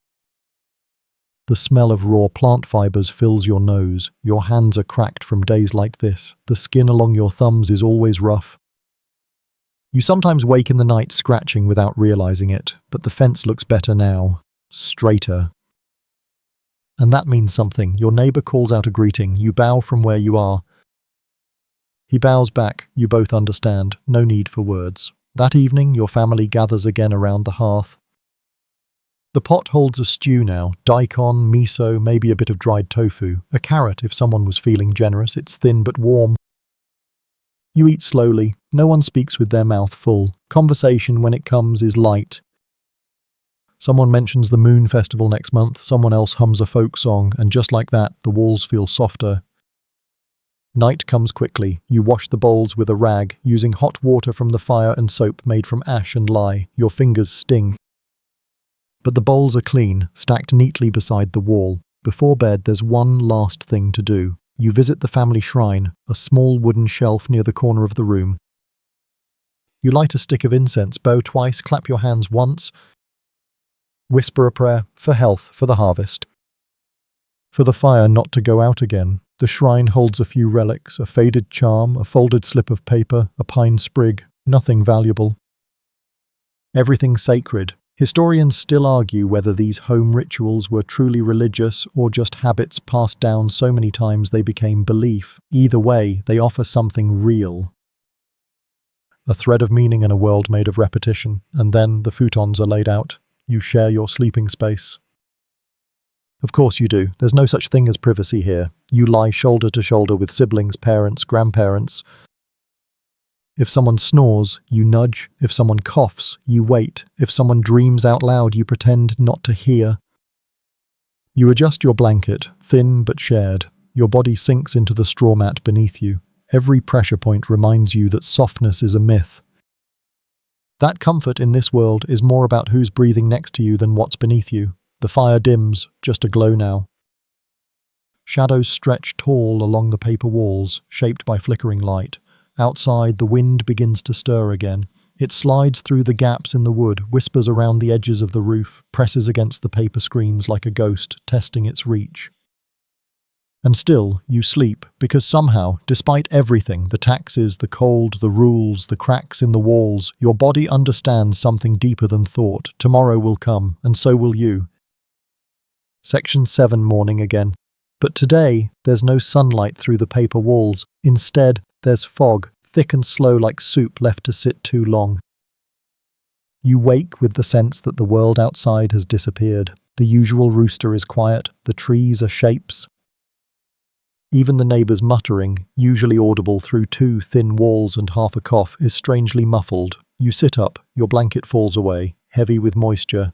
The smell of raw plant fibers fills your nose. Your hands are cracked from days like this. The skin along your thumbs is always rough. You sometimes wake in the night scratching without realizing it, but the fence looks better now. Straighter. And that means something. Your neighbor calls out a greeting. You bow from where you are. He bows back. You both understand. No need for words. That evening, your family gathers again around the hearth. The pot holds a stew now, daikon, miso, maybe a bit of dried tofu, a carrot if someone was feeling generous, it's thin but warm. You eat slowly, no one speaks with their mouth full, conversation when it comes is light. Someone mentions the Moon Festival next month, someone else hums a folk song, and just like that, the walls feel softer. Night comes quickly, you wash the bowls with a rag, using hot water from the fire and soap made from ash and lye, your fingers sting. But the bowls are clean, stacked neatly beside the wall. Before bed, there's one last thing to do. You visit the family shrine, a small wooden shelf near the corner of the room. You light a stick of incense, bow twice, clap your hands once, whisper a prayer for health, for the harvest. For the fire not to go out again, the shrine holds a few relics, a faded charm, a folded slip of paper, a pine sprig, nothing valuable. Everything sacred. Historians still argue whether these home rituals were truly religious or just habits passed down so many times they became belief. Either way, they offer something real. A thread of meaning in a world made of repetition, and then the futons are laid out. You share your sleeping space. Of course you do. There's no such thing as privacy here. You lie shoulder to shoulder with siblings, parents, grandparents. If someone snores, you nudge. If someone coughs, you wait. If someone dreams out loud, you pretend not to hear. You adjust your blanket, thin but shared. Your body sinks into the straw mat beneath you. Every pressure point reminds you that softness is a myth. That comfort in this world is more about who's breathing next to you than what's beneath you. The fire dims, just a glow now. Shadows stretch tall along the paper walls, shaped by flickering light. Outside, the wind begins to stir again. It slides through the gaps in the wood, whispers around the edges of the roof, presses against the paper screens like a ghost, testing its reach. And still, you sleep, because somehow, despite everything, the taxes, the cold, the rules, the cracks in the walls, your body understands something deeper than thought. Tomorrow will come, and so will you. Section 7 morning again. But today, there's no sunlight through the paper walls. Instead, there's fog, thick and slow like soup left to sit too long. You wake with the sense that the world outside has disappeared. The usual rooster is quiet, the trees are shapes. Even the neighbour's muttering, usually audible through 2 thin walls and half a cough, is strangely muffled. You sit up, your blanket falls away, heavy with moisture.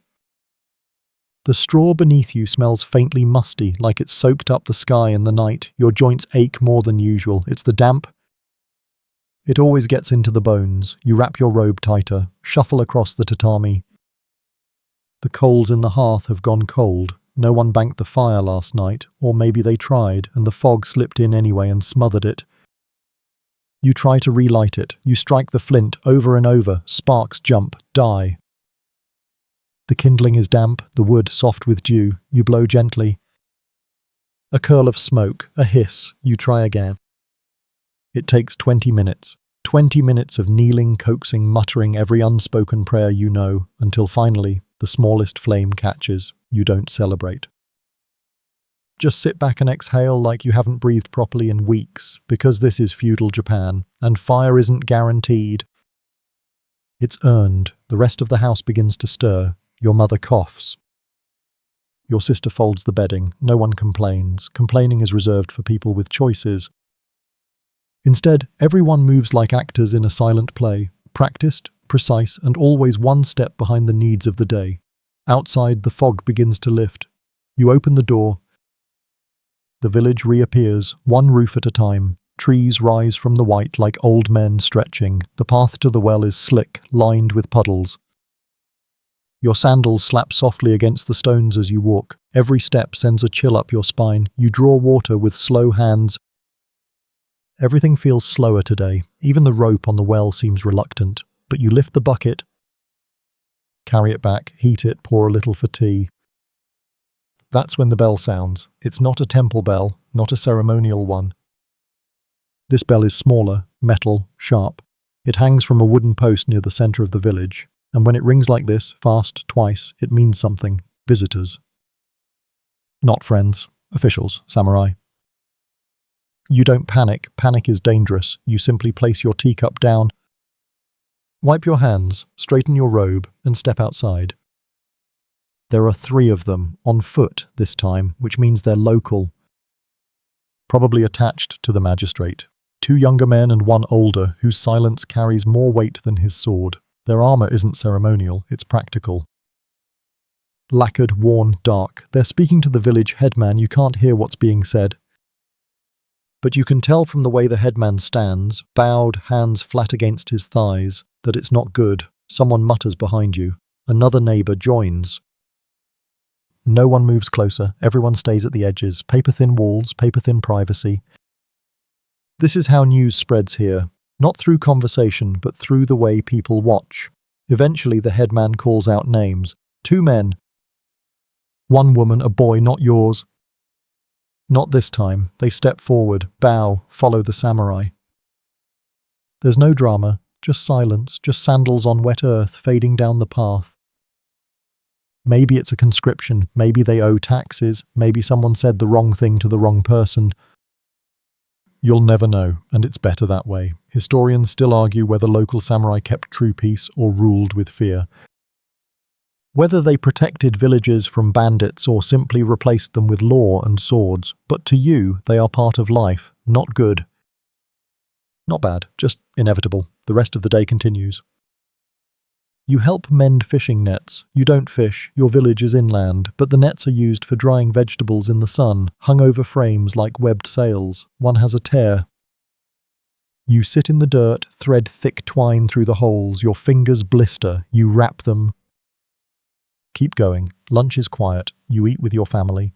The straw beneath you smells faintly musty, like it's soaked up the sky in the night. Your joints ache more than usual. It's the damp. It always gets into the bones. You wrap your robe tighter, shuffle across the tatami. The coals in the hearth have gone cold. No one banked the fire last night, or maybe they tried, and the fog slipped in anyway and smothered it. You try to relight it. You strike the flint over and over. Sparks jump, die. The kindling is damp, the wood soft with dew. You blow gently. A curl of smoke, a hiss. You try again. It takes 20 minutes. 20 minutes of kneeling, coaxing, muttering every unspoken prayer you know, until finally, the smallest flame catches. You don't celebrate. Just sit back and exhale like you haven't breathed properly in weeks, because this is feudal Japan, and fire isn't guaranteed. It's earned. The rest of the house begins to stir. Your mother coughs. Your sister folds the bedding. No one complains. Complaining is reserved for people with choices. Instead, everyone moves like actors in a silent play, practiced, precise, and always one step behind the needs of the day. Outside, the fog begins to lift. You open the door. The village reappears, one roof at a time. Trees rise from the white like old men stretching. The path to the well is slick, lined with puddles. Your sandals slap softly against the stones as you walk. Every step sends a chill up your spine. You draw water with slow hands. Everything feels slower today. Even the rope on the well seems reluctant. But you lift the bucket, carry it back, heat it, pour a little for tea. That's when the bell sounds. It's not a temple bell, not a ceremonial one. This bell is smaller, metal, sharp. It hangs from a wooden post near the center of the village. And when it rings like this, fast, twice, it means something. Visitors. Not friends. Officials. Samurai. You don't panic. Panic is dangerous. You simply place your teacup down. Wipe your hands, straighten your robe, and step outside. There are 3 of them, on foot this time, which means they're local, probably attached to the magistrate. 2 younger men and 1 older, whose silence carries more weight than his sword. Their armor isn't ceremonial, it's practical. Lacquered, worn, dark. They're speaking to the village headman. You can't hear what's being said, but you can tell from the way the headman stands, bowed, hands flat against his thighs, that it's not good. Someone mutters behind you. Another neighbor joins. No one moves closer. Everyone stays at the edges. Paper-thin walls, paper-thin privacy. This is how news spreads here. Not through conversation, but through the way people watch. Eventually, the headman calls out names. 2 men. 1 woman, a boy, not yours. Not this time. They step forward, bow, follow the samurai. There's no drama, just silence, just sandals on wet earth fading down the path. Maybe it's a conscription, maybe they owe taxes, maybe someone said the wrong thing to the wrong person. You'll never know, and it's better that way. Historians still argue whether local samurai kept true peace or ruled with fear. Whether they protected villages from bandits or simply replaced them with law and swords, but to you, they are part of life, not good. Not bad, just inevitable. The rest of the day continues. You help mend fishing nets. You don't fish, your village is inland, but the nets are used for drying vegetables in the sun, hung over frames like webbed sails. One has a tear. You sit in the dirt, thread thick twine through the holes, your fingers blister, you wrap them. Keep going. Lunch is quiet. You eat with your family.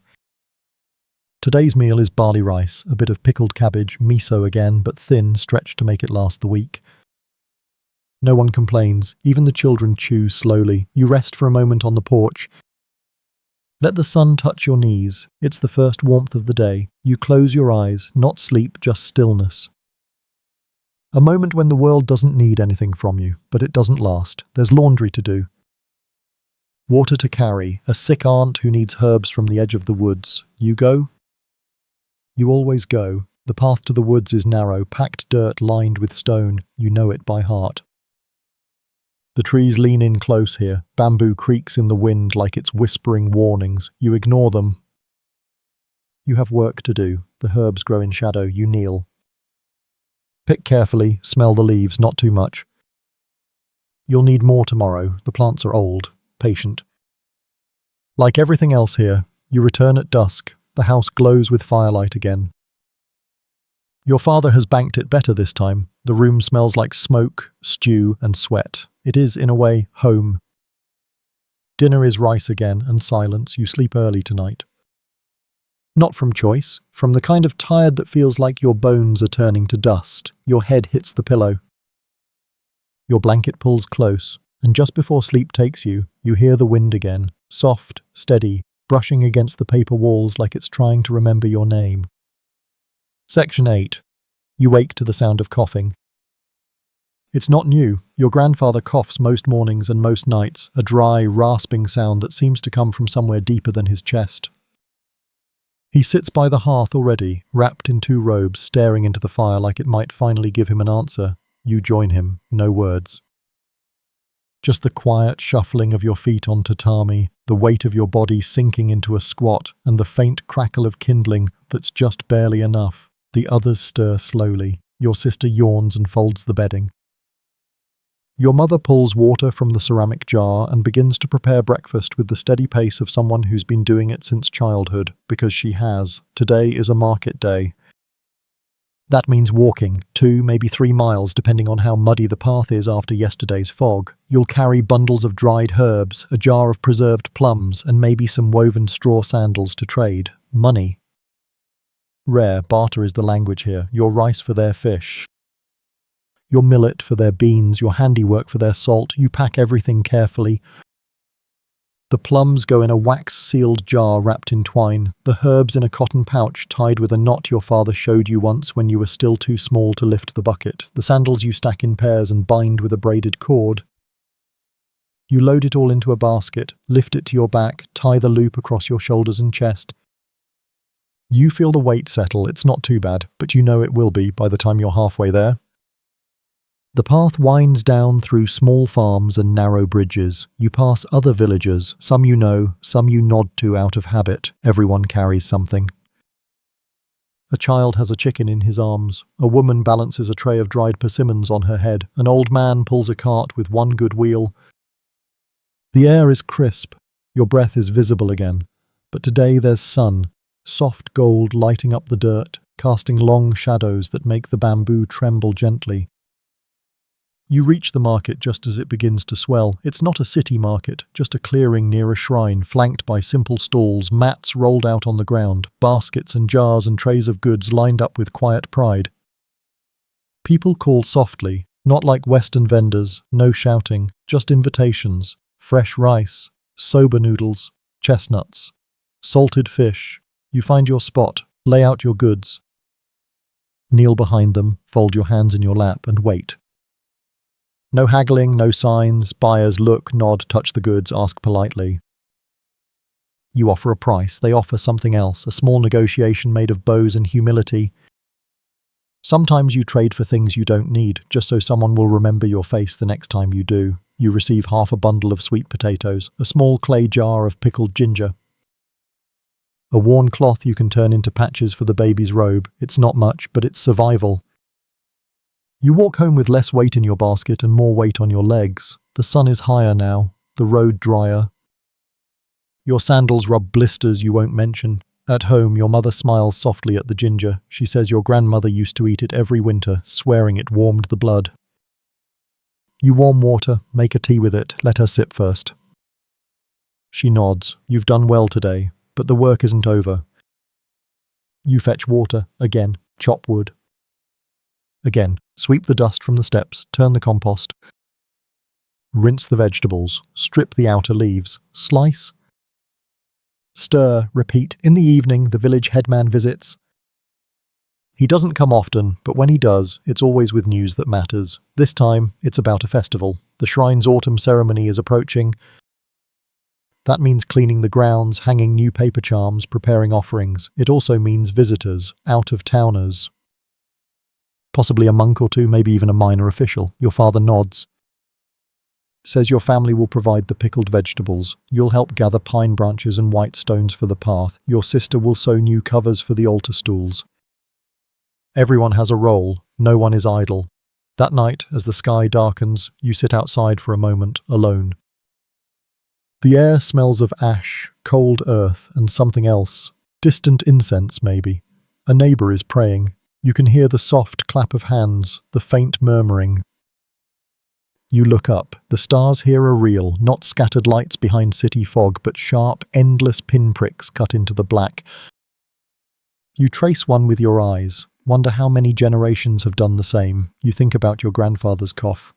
Today's meal is barley rice, a bit of pickled cabbage, miso again, but thin, stretched to make it last the week. No one complains. Even the children chew slowly. You rest for a moment on the porch. Let the sun touch your knees. It's the first warmth of the day. You close your eyes, not sleep, just stillness. A moment when the world doesn't need anything from you, but it doesn't last. There's laundry to do. Water to carry, a sick aunt who needs herbs from the edge of the woods. You go? You always go. The path to the woods is narrow, packed dirt lined with stone. You know it by heart. The trees lean in close here. Bamboo creaks in the wind like it's whispering warnings. You ignore them. You have work to do. The herbs grow in shadow. You kneel. Pick carefully, smell the leaves, not too much. You'll need more tomorrow. The plants are old. Patient. Like everything else here, you return at dusk. The house glows with firelight again. Your father has banked it better this time. The room smells like smoke, stew, and sweat. It is, in a way, home. Dinner is rice again, and silence. You sleep early tonight. Not from choice, from the kind of tired that feels like your bones are turning to dust. Your head hits the pillow. Your blanket pulls close, and just before sleep takes you, you hear the wind again, soft, steady, brushing against the paper walls like it's trying to remember your name. Section 8. You wake to the sound of coughing. It's not new. Your grandfather coughs most mornings and most nights, a dry, rasping sound that seems to come from somewhere deeper than his chest. He sits by the hearth already, wrapped in 2 robes, staring into the fire like it might finally give him an answer. You join him, no words. Just the quiet shuffling of your feet on tatami, the weight of your body sinking into a squat, and the faint crackle of kindling that's just barely enough. The others stir slowly. Your sister yawns and folds the bedding. Your mother pulls water from the ceramic jar and begins to prepare breakfast with the steady pace of someone who's been doing it since childhood, because she has. Today is a market day. That means walking, 2, maybe 3 miles, depending on how muddy the path is after yesterday's fog. You'll carry bundles of dried herbs, a jar of preserved plums, and maybe some woven straw sandals to trade. Money. Rare, barter is the language here. Your rice for their fish. Your millet for their beans, your handiwork for their salt. You pack everything carefully. The plums go in a wax-sealed jar wrapped in twine, the herbs in a cotton pouch tied with a knot your father showed you once when you were still too small to lift the bucket, the sandals you stack in pairs and bind with a braided cord. You load it all into a basket, lift it to your back, tie the loop across your shoulders and chest. You feel the weight settle. It's not too bad, but you know it will be by the time you're halfway there. The path winds down through small farms and narrow bridges. You pass other villagers, some you know, some you nod to out of habit. Everyone carries something. A child has a chicken in his arms. A woman balances a tray of dried persimmons on her head. An old man pulls a cart with one good wheel. The air is crisp. Your breath is visible again. But today there's sun, soft gold lighting up the dirt, casting long shadows that make the bamboo tremble gently. You reach the market just as it begins to swell. It's not a city market, just a clearing near a shrine, flanked by simple stalls, mats rolled out on the ground, baskets and jars and trays of goods lined up with quiet pride. People call softly, not like Western vendors, no shouting, just invitations, fresh rice, soba noodles, chestnuts, salted fish. You find your spot, lay out your goods. Kneel behind them, fold your hands in your lap and wait. No haggling, no signs. Buyers look, nod, touch the goods, ask politely. You offer a price. They offer something else, a small negotiation made of bows and humility. Sometimes you trade for things you don't need, just so someone will remember your face the next time you do. You receive half a bundle of sweet potatoes, a small clay jar of pickled ginger, a worn cloth you can turn into patches for the baby's robe. It's not much, but it's survival. You walk home with less weight in your basket and more weight on your legs. The sun is higher now, the road drier. Your sandals rub blisters you won't mention. At home, your mother smiles softly at the ginger. She says your grandmother used to eat it every winter, swearing it warmed the blood. You warm water, make a tea with it, let her sip first. She nods. You've done well today, but the work isn't over. You fetch water, again, chop wood. Again, sweep the dust from the steps, turn the compost. Rinse the vegetables, strip the outer leaves, slice. Stir, repeat. In the evening, the village headman visits. He doesn't come often, but when he does, it's always with news that matters. This time, it's about a festival. The shrine's autumn ceremony is approaching. That means cleaning the grounds, hanging new paper charms, preparing offerings. It also means visitors, out-of-towners. Possibly a monk or two, maybe even a minor official. Your father nods. Says your family will provide the pickled vegetables. You'll help gather pine branches and white stones for the path. Your sister will sew new covers for the altar stools. Everyone has a role. No one is idle. That night, as the sky darkens, you sit outside for a moment, alone. The air smells of ash, cold earth, and something else. Distant incense, maybe. A neighbor is praying. You can hear the soft clap of hands, the faint murmuring. You look up. The stars here are real, not scattered lights behind city fog, but sharp, endless pinpricks cut into the black. You trace one with your eyes, wonder how many generations have done the same. You think about your grandfather's cough.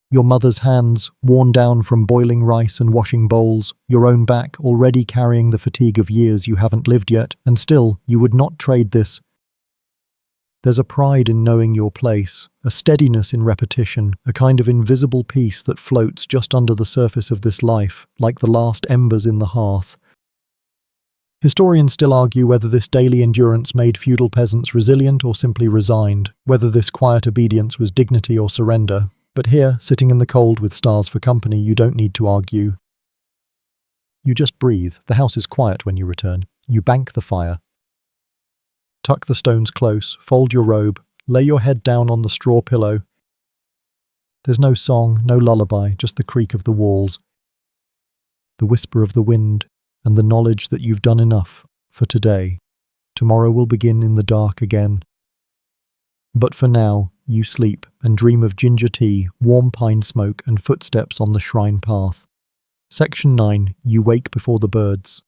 Your mother's hands, worn down from boiling rice and washing bowls, your own back already carrying the fatigue of years you haven't lived yet, and still, you would not trade this. There's a pride in knowing your place, a steadiness in repetition, a kind of invisible peace that floats just under the surface of this life, like the last embers in the hearth. Historians still argue whether this daily endurance made feudal peasants resilient or simply resigned, whether this quiet obedience was dignity or surrender. But here, sitting in the cold with stars for company, you don't need to argue. You just breathe. The house is quiet when you return. You bank the fire. Tuck the stones close, fold your robe, lay your head down on the straw pillow. There's no song, no lullaby, just the creak of the walls, the whisper of the wind, and the knowledge that you've done enough for today. Tomorrow will begin in the dark again. But for now, you sleep and dream of ginger tea, warm pine smoke, and footsteps on the shrine path. Section 9. You wake before the birds.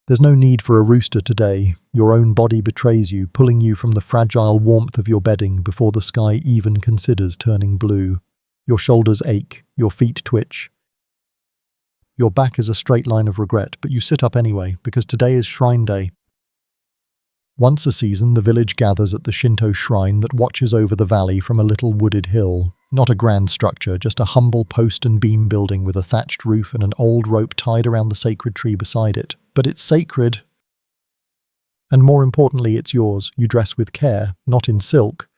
There's no need for a rooster today. Your own body betrays you, pulling you from the fragile warmth of your bedding before the sky even considers turning blue. Your shoulders ache, your feet twitch. Your back is a straight line of regret, but you sit up anyway, because today is Shrine Day. Once a season, the village gathers at the Shinto shrine that watches over the valley from a little wooded hill. Not a grand structure, just a humble post and beam building with a thatched roof and an old rope tied around the sacred tree beside it. But it's sacred. And more importantly, it's yours. You dress with care, not in silk,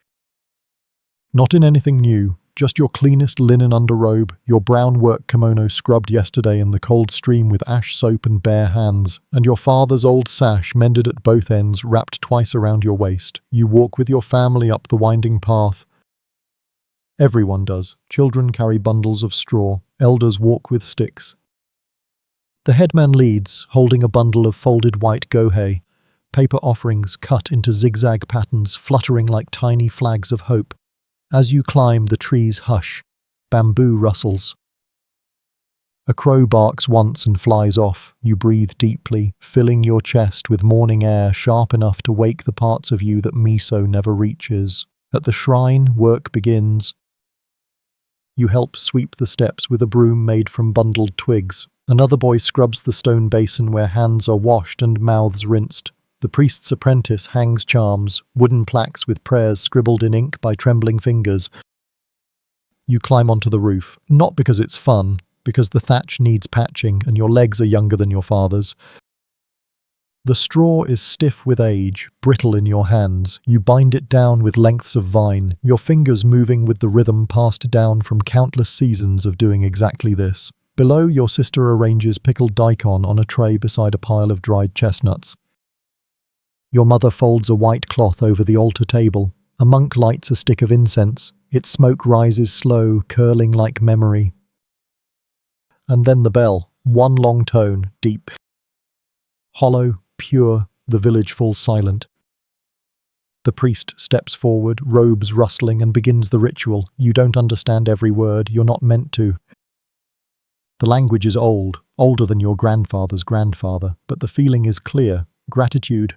Not in anything new, just your cleanest linen underrobe, your brown work kimono scrubbed yesterday in the cold stream with ash soap and bare hands, and your father's old sash mended at both ends, wrapped twice around your waist. You walk with your family up the winding path. Everyone does. Children carry bundles of straw. Elders walk with sticks. The headman leads, holding a bundle of folded white gohei, paper offerings cut into zigzag patterns, fluttering like tiny flags of hope. As you climb, the trees hush. Bamboo rustles. A crow barks once and flies off. You breathe deeply, filling your chest with morning air sharp enough to wake the parts of you that miso never reaches. At the shrine, work begins. You help sweep the steps with a broom made from bundled twigs. Another boy scrubs the stone basin where hands are washed and mouths rinsed. The priest's apprentice hangs charms, wooden plaques with prayers scribbled in ink by trembling fingers. You climb onto the roof, not because it's fun, because the thatch needs patching and your legs are younger than your father's. The straw is stiff with age, brittle in your hands. You bind it down with lengths of vine, your fingers moving with the rhythm passed down from countless seasons of doing exactly this. Below, your sister arranges pickled daikon on a tray beside a pile of dried chestnuts. Your mother folds a white cloth over the altar table. A monk lights a stick of incense. Its smoke rises slow, curling like memory. And then the bell, one long tone, deep. Hollow, pure, the village falls silent. The priest steps forward, robes rustling, and begins the ritual. You don't understand every word, you're not meant to. The language is old, older than your grandfather's grandfather, but the feeling is clear, gratitude.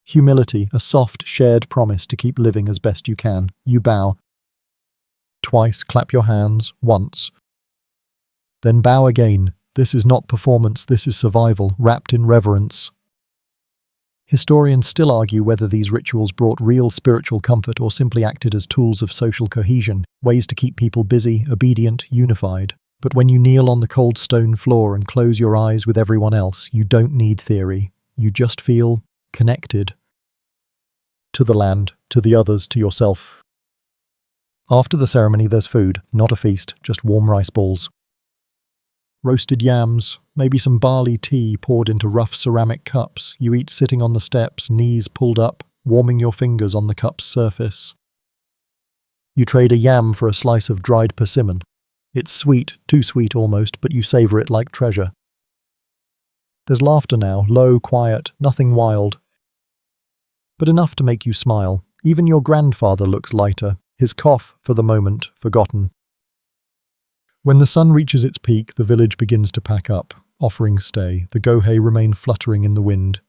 Humility, a soft, shared promise to keep living as best you can. You bow. Twice, clap your hands, once. Then bow again. This is not performance, this is survival, wrapped in reverence. Historians still argue whether these rituals brought real spiritual comfort or simply acted as tools of social cohesion, ways to keep people busy, obedient, unified. But when you kneel on the cold stone floor and close your eyes with everyone else, you don't need theory. You just feel connected. To the land, to the others, to yourself. After the ceremony, there's food, not a feast, just warm rice balls. Roasted yams, maybe some barley tea poured into rough ceramic cups. You eat sitting on the steps, knees pulled up, warming your fingers on the cup's surface. You trade a yam for a slice of dried persimmon. It's sweet, too sweet almost, but you savor it like treasure. There's laughter now, low, quiet, nothing wild. But enough to make you smile. Even your grandfather looks lighter, his cough, for the moment, forgotten. When the sun reaches its peak, the village begins to pack up. Offerings stay. The gohei remain fluttering in the wind.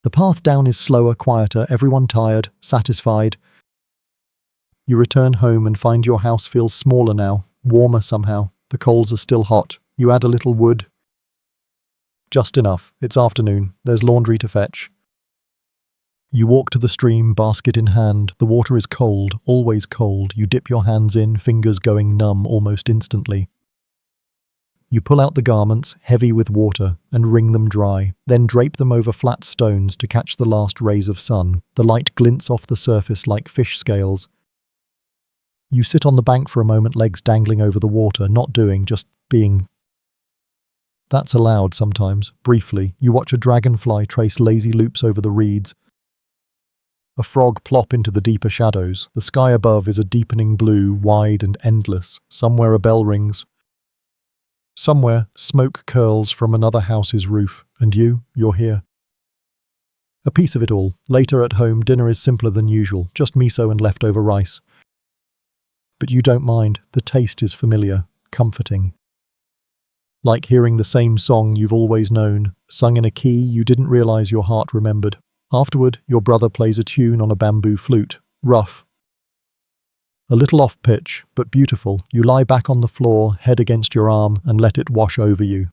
The path down is slower, quieter, everyone tired, satisfied. You return home and find your house feels smaller now, warmer somehow. The coals are still hot. You add a little wood. Just enough. It's afternoon. There's laundry to fetch. You walk to the stream, basket in hand. The water is cold, always cold. You dip your hands in, fingers going numb almost instantly. You pull out the garments, heavy with water, and wring them dry, then drape them over flat stones to catch the last rays of sun. The light glints off the surface like fish scales. You sit on the bank for a moment, legs dangling over the water, not doing, just being. That's allowed sometimes, briefly. You watch a dragonfly trace lazy loops over the reeds. A frog plop into the deeper shadows. The sky above is a deepening blue, wide and endless. Somewhere a bell rings. Somewhere, smoke curls from another house's roof. And you're here. A piece of it all. Later at home, dinner is simpler than usual, just miso and leftover rice. But you don't mind. The taste is familiar, comforting. Like hearing the same song you've always known, sung in a key you didn't realize your heart remembered. Afterward, your brother plays a tune on a bamboo flute, rough. A little off-pitch, but beautiful. You lie back on the floor, head against your arm, and let it wash over you.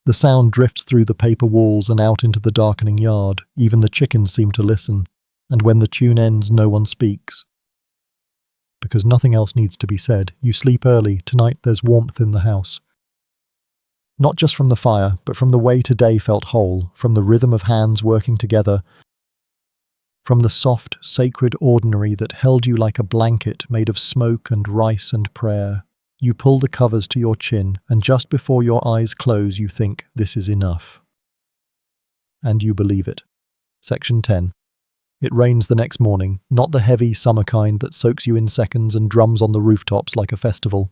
The sound drifts through the paper walls and out into the darkening yard. Even the chickens seem to listen. And when the tune ends, no one speaks. Because nothing else needs to be said. You sleep early. Tonight there's warmth in the house. Not just from the fire, but from the way today felt whole, from the rhythm of hands working together, From the soft, sacred ordinary that held you like a blanket made of smoke and rice and prayer, you pull the covers to your chin, and just before your eyes close you think, this is enough. And you believe it. Section 10. It rains the next morning, not the heavy summer kind that soaks you in seconds and drums on the rooftops like a festival.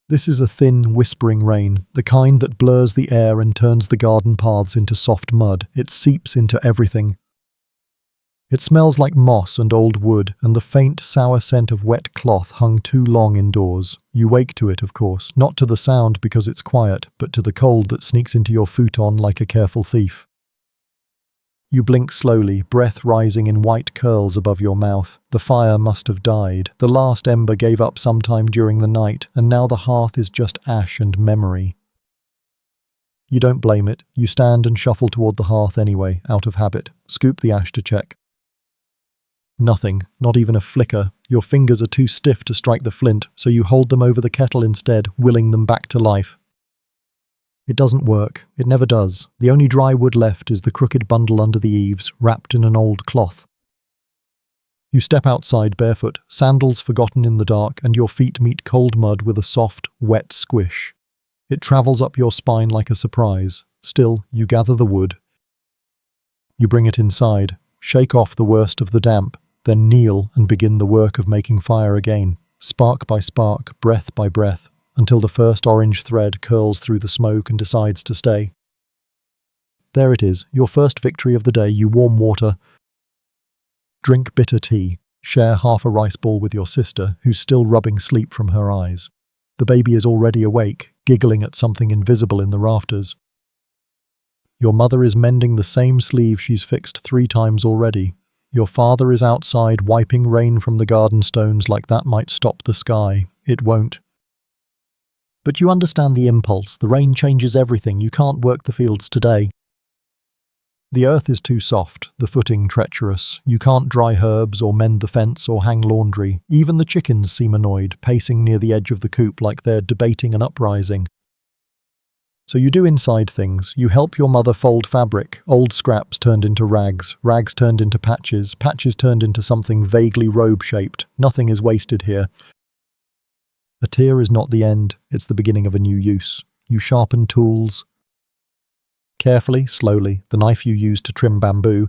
This is a thin, whispering rain, the kind that blurs the air and turns the garden paths into soft mud. It seeps into everything. It smells like moss and old wood, and the faint, sour scent of wet cloth hung too long indoors. You wake to it, of course, not to the sound because it's quiet, but to the cold that sneaks into your futon like a careful thief. You blink slowly, breath rising in white curls above your mouth. The fire must have died. The last ember gave up sometime during the night, and now the hearth is just ash and memory. You don't blame it. You stand and shuffle toward the hearth anyway, out of habit. Scoop the ash to check. Nothing, not even a flicker. Your fingers are too stiff to strike the flint, so you hold them over the kettle instead, willing them back to life. It doesn't work. It never does. The only dry wood left is the crooked bundle under the eaves, wrapped in an old cloth. You step outside barefoot, sandals forgotten in the dark, and your feet meet cold mud with a soft, wet squish. It travels up your spine like a surprise. Still, you gather the wood. You bring it inside, shake off the worst of the damp, then kneel and begin the work of making fire again, spark by spark, breath by breath, until the first orange thread curls through the smoke and decides to stay. There it is, your first victory of the day. You warm water, drink bitter tea, share half a rice ball with your sister, who's still rubbing sleep from her eyes. The baby is already awake, giggling at something invisible in the rafters. Your mother is mending the same sleeve she's fixed 3 times already. Your father is outside wiping rain from the garden stones like that might stop the sky. It won't. But you understand the impulse. The rain changes everything. You can't work the fields today. The earth is too soft, the footing treacherous. You can't dry herbs or mend the fence or hang laundry. Even the chickens seem annoyed, pacing near the edge of the coop like they're debating an uprising. So you do inside things. You help your mother fold fabric, old scraps turned into rags, rags turned into patches, patches turned into something vaguely robe-shaped. Nothing is wasted here. A tear is not the end, it's the beginning of a new use. You sharpen tools. Carefully, slowly, the knife you use to trim bamboo,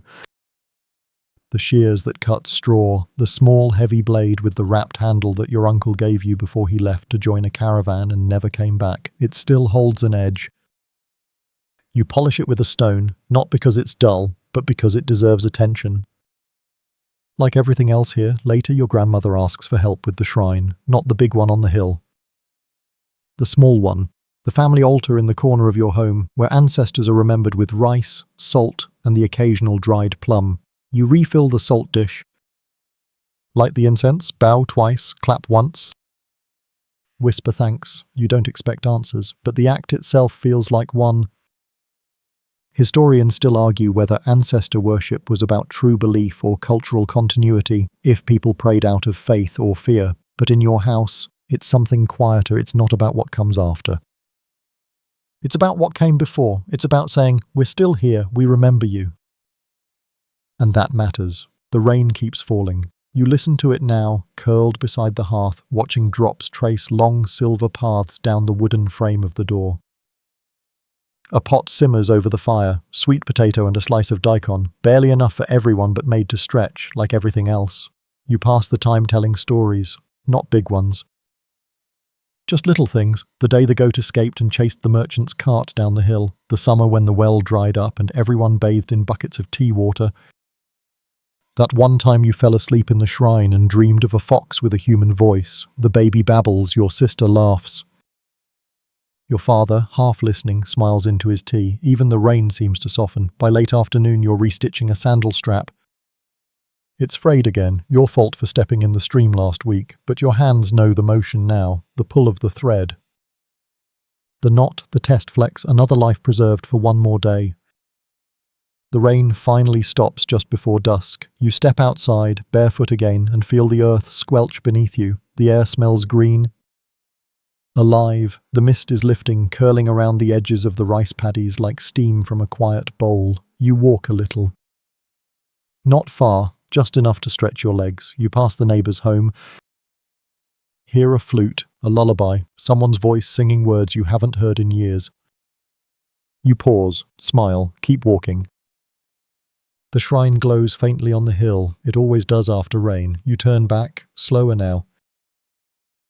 the shears that cut straw, the small, heavy blade with the wrapped handle that your uncle gave you before he left to join a caravan and never came back. It still holds an edge. You polish it with a stone, not because it's dull, but because it deserves attention. Like everything else here, later your grandmother asks for help with the shrine, not the big one on the hill. The small one, the family altar in the corner of your home, where ancestors are remembered with rice, salt, and the occasional dried plum. You refill the salt dish. Light the incense, bow twice, clap once. Whisper thanks. You don't expect answers, but the act itself feels like one. Historians still argue whether ancestor worship was about true belief or cultural continuity, if people prayed out of faith or fear. But in your house, it's something quieter. It's not about what comes after. It's about what came before. It's about saying, we're still here, we remember you. And that matters. The rain keeps falling. You listen to it now, curled beside the hearth, watching drops trace long silver paths down the wooden frame of the door. A pot simmers over the fire, sweet potato and a slice of daikon, barely enough for everyone but made to stretch, like everything else. You pass the time telling stories, not big ones. Just little things, the day the goat escaped and chased the merchant's cart down the hill, the summer when the well dried up and everyone bathed in buckets of tea water, that one time you fell asleep in the shrine and dreamed of a fox with a human voice, the baby babbles, your sister laughs. Your father, half listening, smiles into his tea. Even the rain seems to soften. By late afternoon, you're restitching a sandal strap. It's frayed again, your fault for stepping in the stream last week, but your hands know the motion now, the pull of the thread. The knot, the test flex, another life preserved for one more day. The rain finally stops just before dusk. You step outside, barefoot again, and feel the earth squelch beneath you. The air smells green. Alive, the mist is lifting, curling around the edges of the rice paddies like steam from a quiet bowl. You walk a little. Not far, just enough to stretch your legs. You pass the neighbour's home, hear a flute, a lullaby, someone's voice singing words you haven't heard in years. You pause, smile, keep walking. The shrine glows faintly on the hill. It always does after rain. You turn back, slower now.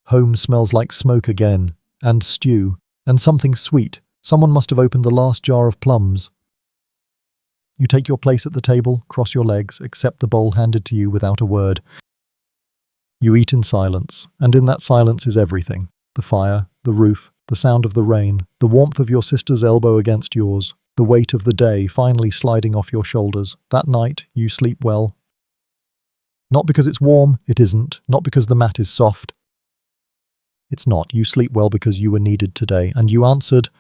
Home smells like smoke again, and stew, and something sweet. Someone must have opened the last jar of plums. You take your place at the table, cross your legs, accept the bowl handed to you without a word. You eat in silence, and in that silence is everything. The fire, the roof, the sound of the rain, the warmth of your sister's elbow against yours, the weight of the day finally sliding off your shoulders. That night, you sleep well. Not because it's warm, it isn't. Not because the mat is soft. It's not. You sleep well because you were needed today, and you answered.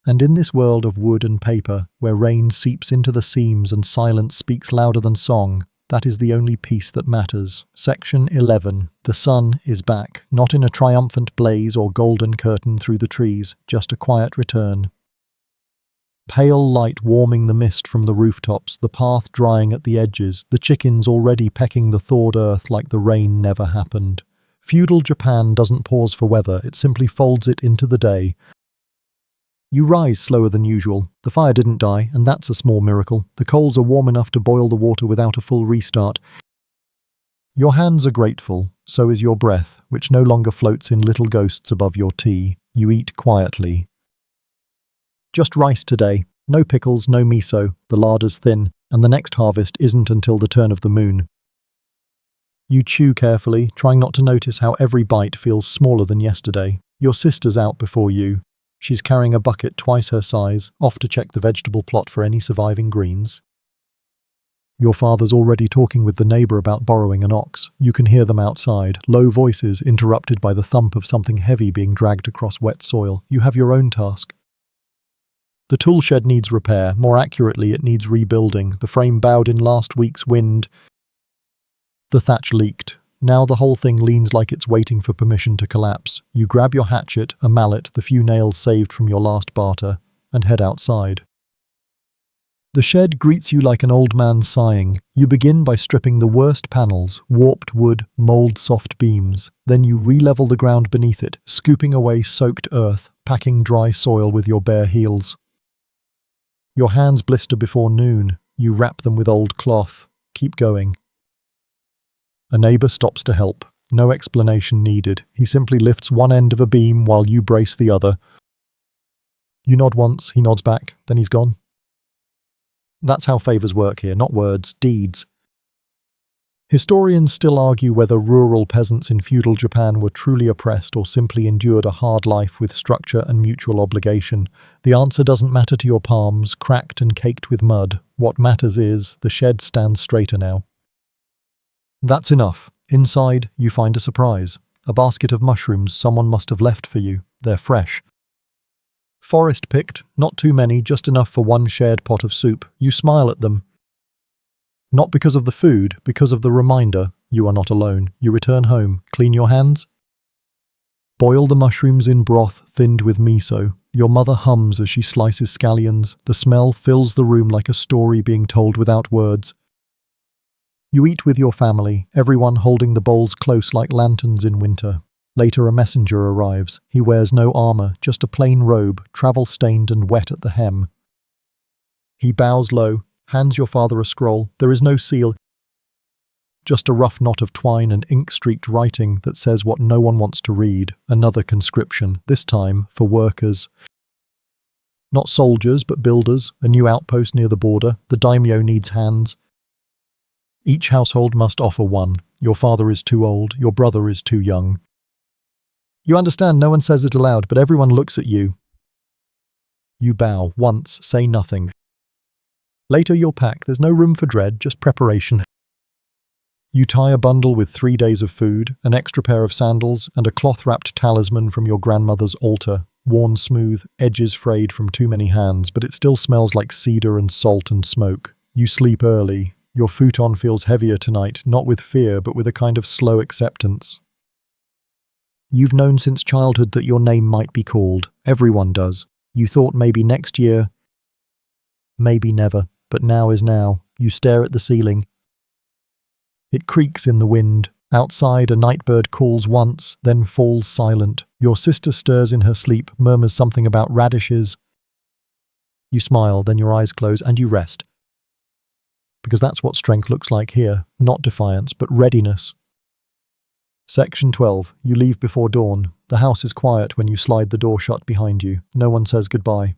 And in this world of wood and paper, where rain seeps into the seams and silence speaks louder than song, that is the only piece that matters. Section 11. The sun is back, not in a triumphant blaze or golden curtain through the trees, just a quiet return. Pale light warming the mist from the rooftops, the path drying at the edges, the chickens already pecking the thawed earth like the rain never happened. Feudal Japan doesn't pause for weather, it simply folds it into the day. You rise slower than usual. The fire didn't die, and that's a small miracle. The coals are warm enough to boil the water without a full restart. Your hands are grateful, so is your breath, which no longer floats in little ghosts above your tea. You eat quietly. Just rice today. No pickles, no miso. The larder's thin, and the next harvest isn't until the turn of the moon. You chew carefully, trying not to notice how every bite feels smaller than yesterday. Your sister's out before you. She's carrying a bucket twice her size, off to check the vegetable plot for any surviving greens. Your father's already talking with the neighbour about borrowing an ox. You can hear them outside, low voices interrupted by the thump of something heavy being dragged across wet soil. You have your own task. The tool shed needs repair. More accurately, it needs rebuilding. The frame bowed in last week's wind. The thatch leaked. Now the whole thing leans like it's waiting for permission to collapse. You grab your hatchet, a mallet, the few nails saved from your last barter, and head outside. The shed greets you like an old man sighing. You begin by stripping the worst panels, warped wood, mold-soft beams. Then you re-level the ground beneath it, scooping away soaked earth, packing dry soil with your bare heels. Your hands blister before noon. You wrap them with old cloth. Keep going. A neighbour stops to help. No explanation needed. He simply lifts one end of a beam while you brace the other. You nod once, he nods back, then he's gone. That's how favours work here, not words, deeds. Historians still argue whether rural peasants in feudal Japan were truly oppressed or simply endured a hard life with structure and mutual obligation. The answer doesn't matter to your palms, cracked and caked with mud. What matters is, the shed stands straighter now. That's enough. Inside, you find a surprise. A basket of mushrooms someone must have left for you. They're fresh. Forest picked, not too many, just enough for one shared pot of soup. You smile at them. Not because of the food, because of the reminder, you are not alone. You return home. Clean your hands. Boil the mushrooms in broth thinned with miso. Your mother hums as she slices scallions. The smell fills the room like a story being told without words. You eat with your family, everyone holding the bowls close like lanterns in winter. Later a messenger arrives. He wears no armour, just a plain robe, travel-stained and wet at the hem. He bows low, hands your father a scroll. There is no seal, just a rough knot of twine and ink-streaked writing that says what no one wants to read. Another conscription, this time for workers. Not soldiers, but builders, a new outpost near the border. The daimyo needs hands. Each household must offer one. Your father is too old, your brother is too young. You understand, no one says it aloud, but everyone looks at you. You bow, once, say nothing. Later you'll pack, there's no room for dread, just preparation. You tie a bundle with 3 days of food, an extra pair of sandals, and a cloth-wrapped talisman from your grandmother's altar, worn smooth, edges frayed from too many hands, but it still smells like cedar and salt and smoke. You sleep early. Your futon feels heavier tonight, not with fear, but with a kind of slow acceptance. You've known since childhood that your name might be called. Everyone does. You thought maybe next year, maybe never, but now is now. You stare at the ceiling. It creaks in the wind. Outside, a nightbird calls once, then falls silent. Your sister stirs in her sleep, murmurs something about radishes. You smile, then your eyes close, and you rest. Because that's what strength looks like here. Not defiance, but readiness. Section 12. You leave before dawn. The house is quiet when you slide the door shut behind you. No one says goodbye.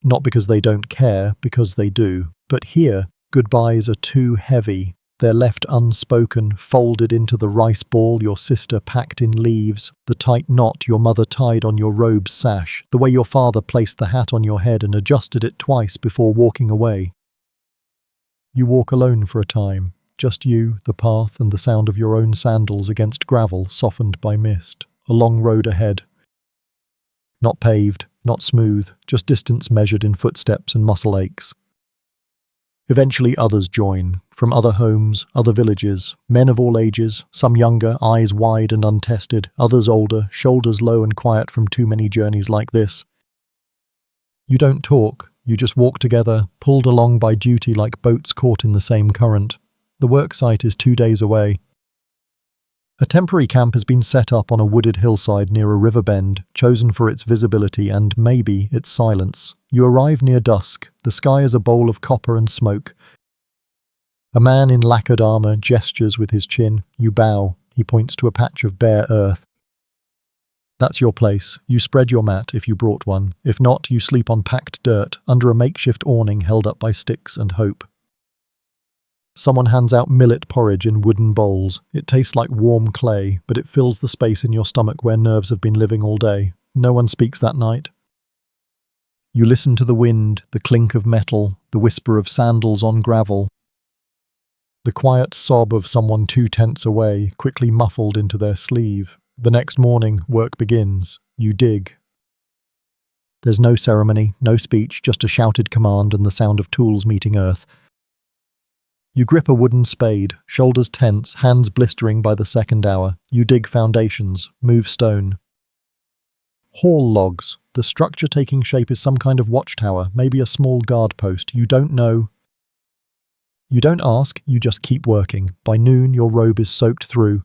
Not because they don't care, because they do. But here, goodbyes are too heavy. They're left unspoken, folded into the rice ball your sister packed in leaves, the tight knot your mother tied on your robe's sash, the way your father placed the hat on your head and adjusted it twice before walking away. You walk alone for a time, just you, the path, and the sound of your own sandals against gravel softened by mist. A long road ahead. Not paved, not smooth, just distance measured in footsteps and muscle aches. Eventually others join, from other homes, other villages, men of all ages, some younger, eyes wide and untested, others older, shoulders low and quiet from too many journeys like this. You don't talk, you just walk together, pulled along by duty like boats caught in the same current. The worksite is 2 days away. A temporary camp has been set up on a wooded hillside near a river bend, chosen for its visibility and, maybe, its silence. You arrive near dusk. The sky is a bowl of copper and smoke. A man in lacquered armor gestures with his chin. You bow. He points to a patch of bare earth. That's your place. You spread your mat if you brought one. If not, you sleep on packed dirt, under a makeshift awning held up by sticks and hope. Someone hands out millet porridge in wooden bowls. It tastes like warm clay, but it fills the space in your stomach where nerves have been living all day. No one speaks that night. You listen to the wind, the clink of metal, the whisper of sandals on gravel. The quiet sob of someone 2 tents away, quickly muffled into their sleeve. The next morning, work begins. You dig. There's no ceremony, no speech, just a shouted command and the sound of tools meeting earth. You grip a wooden spade, shoulders tense, hands blistering by the second hour. You dig foundations, move stone. Haul logs. The structure taking shape is some kind of watchtower, maybe a small guard post. You don't know. You don't ask, you just keep working. By noon, your robe is soaked through.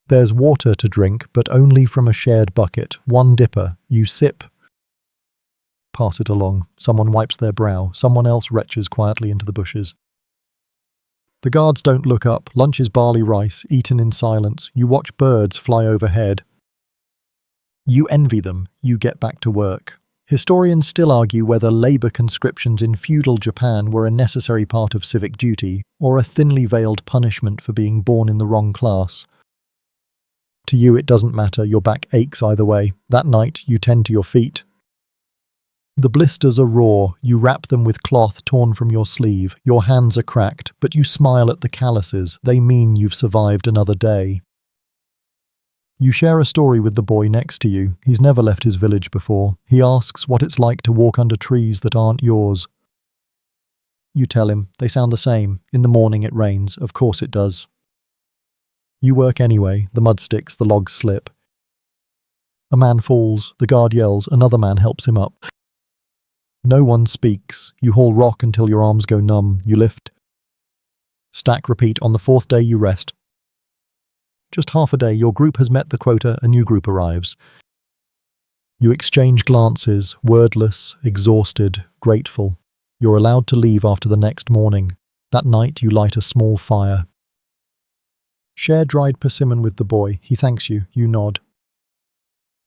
There's water to drink, but only from a shared bucket. One dipper. You sip. Pass it along. Someone wipes their brow. Someone else retches quietly into the bushes. The guards don't look up. Lunch is barley rice, eaten in silence. You watch birds fly overhead. You envy them. You get back to work. Historians still argue whether labor conscriptions in feudal Japan were a necessary part of civic duty, or a thinly veiled punishment for being born in the wrong class. To you it doesn't matter, your back aches either way. That night you tend to your feet. The blisters are raw, you wrap them with cloth torn from your sleeve. Your hands are cracked, but you smile at the calluses. They mean you've survived another day. You share a story with the boy next to you. He's never left his village before. He asks what it's like to walk under trees that aren't yours. You tell him. They sound the same. In the morning it rains. Of course it does. You work anyway. The mud sticks, the logs slip. A man falls. The guard yells. Another man helps him up. No one speaks. You haul rock until your arms go numb. You lift. Stack, repeat. On the 4th day you rest. Just half a day, your group has met the quota, a new group arrives. You exchange glances, wordless, exhausted, grateful. You're allowed to leave after the next morning. That night you light a small fire. Share dried persimmon with the boy. He thanks you. You nod.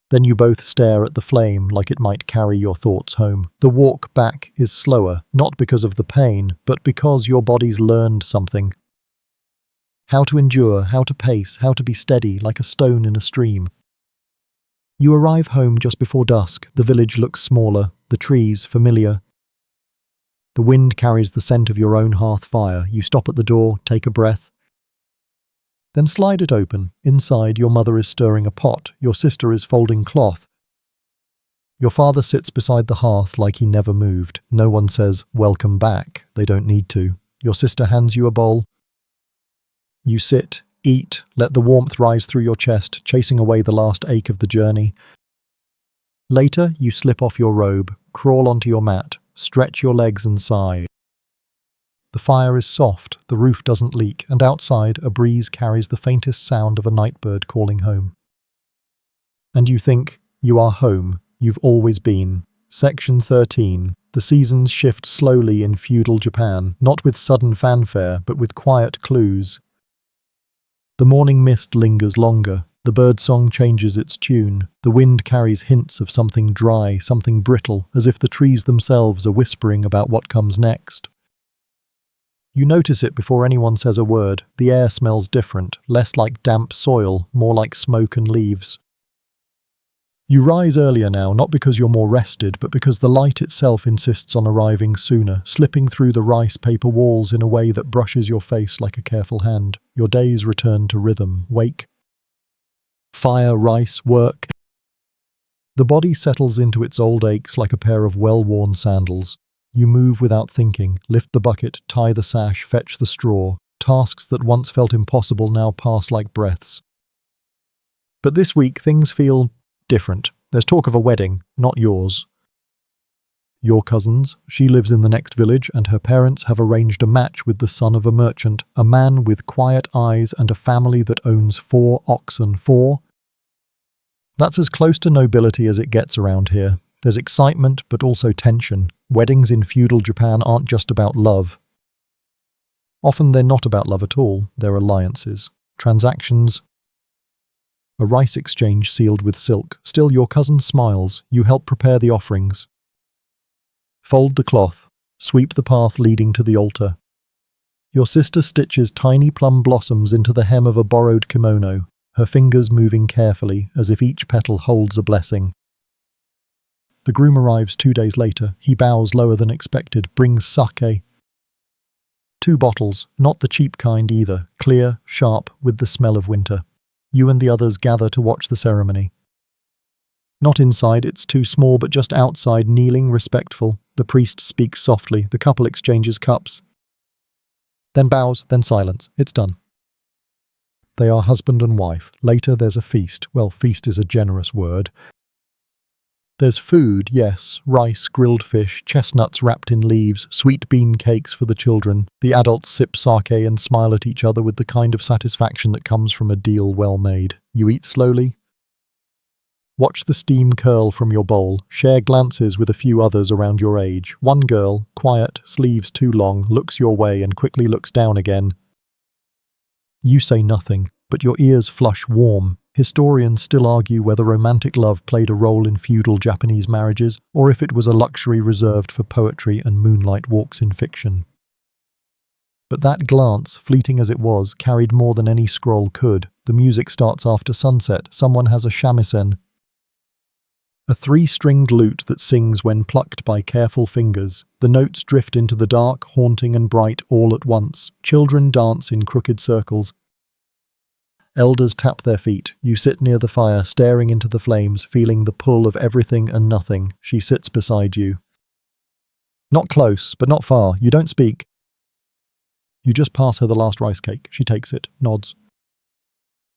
Then you both stare at the flame like it might carry your thoughts home. The walk back is slower, not because of the pain, but because your bodies learned something. How to endure, how to pace, how to be steady like a stone in a stream. You arrive home just before dusk. The village looks smaller, the trees familiar. The wind carries the scent of your own hearth fire. You stop at the door, take a breath. Then slide it open. Inside, your mother is stirring a pot. Your sister is folding cloth. Your father sits beside the hearth like he never moved. No one says, "Welcome back." They don't need to. Your sister hands you a bowl. You sit, eat, let the warmth rise through your chest, chasing away the last ache of the journey. Later, you slip off your robe, crawl onto your mat, stretch your legs and sigh. The fire is soft, the roof doesn't leak, and outside a breeze carries the faintest sound of a nightbird calling home. And you think, you are home, you've always been. Section 13. The seasons shift slowly in feudal Japan, not with sudden fanfare, but with quiet clues. The morning mist lingers longer, the birdsong changes its tune, the wind carries hints of something dry, something brittle, as if the trees themselves are whispering about what comes next. You notice it before anyone says a word. The air smells different, less like damp soil, more like smoke and leaves. You rise earlier now, not because you're more rested, but because the light itself insists on arriving sooner, slipping through the rice paper walls in a way that brushes your face like a careful hand. Your days return to rhythm. Wake, fire, rice, work. The body settles into its old aches like a pair of well-worn sandals. You move without thinking, lift the bucket, tie the sash, fetch the straw. Tasks that once felt impossible now pass like breaths. But this week things feel different. There's talk of a wedding, not yours. Your cousin's. She lives in the next village, and her parents have arranged a match with the son of a merchant, a man with quiet eyes and a family that owns 4 oxen. 4? That's as close to nobility as it gets around here. There's excitement, but also tension. Weddings in feudal Japan aren't just about love. Often they're not about love at all. They're alliances, transactions, a rice exchange sealed with silk. Still, your cousin smiles. You help prepare the offerings. Fold the cloth. Sweep the path leading to the altar. Your sister stitches tiny plum blossoms into the hem of a borrowed kimono, her fingers moving carefully as if each petal holds a blessing. The groom arrives 2 days later. He bows lower than expected, brings sake. 2 bottles, not the cheap kind either, clear, sharp, with the smell of winter. You and the others gather to watch the ceremony. Not inside, it's too small, but just outside, kneeling, respectful. The priest speaks softly, the couple exchanges cups. Then bows, then silence. It's done. They are husband and wife. Later there's a feast. Well, feast is a generous word. There's food, yes, rice, grilled fish, chestnuts wrapped in leaves, sweet bean cakes for the children. The adults sip sake and smile at each other with the kind of satisfaction that comes from a deal well made. You eat slowly. Watch the steam curl from your bowl. Share glances with a few others around your age. One girl, quiet, sleeves too long, looks your way and quickly looks down again. You say nothing, but your ears flush warm. Historians still argue whether romantic love played a role in feudal Japanese marriages, or if it was a luxury reserved for poetry and moonlight walks in fiction. But that glance, fleeting as it was, carried more than any scroll could. The music starts after sunset. Someone has a shamisen, a 3-stringed lute that sings when plucked by careful fingers. The notes drift into the dark, haunting and bright all at once. Children dance in crooked circles. Elders tap their feet. You sit near the fire, staring into the flames, feeling the pull of everything and nothing. She sits beside you. Not close, but not far. You don't speak. You just pass her the last rice cake. She takes it, nods,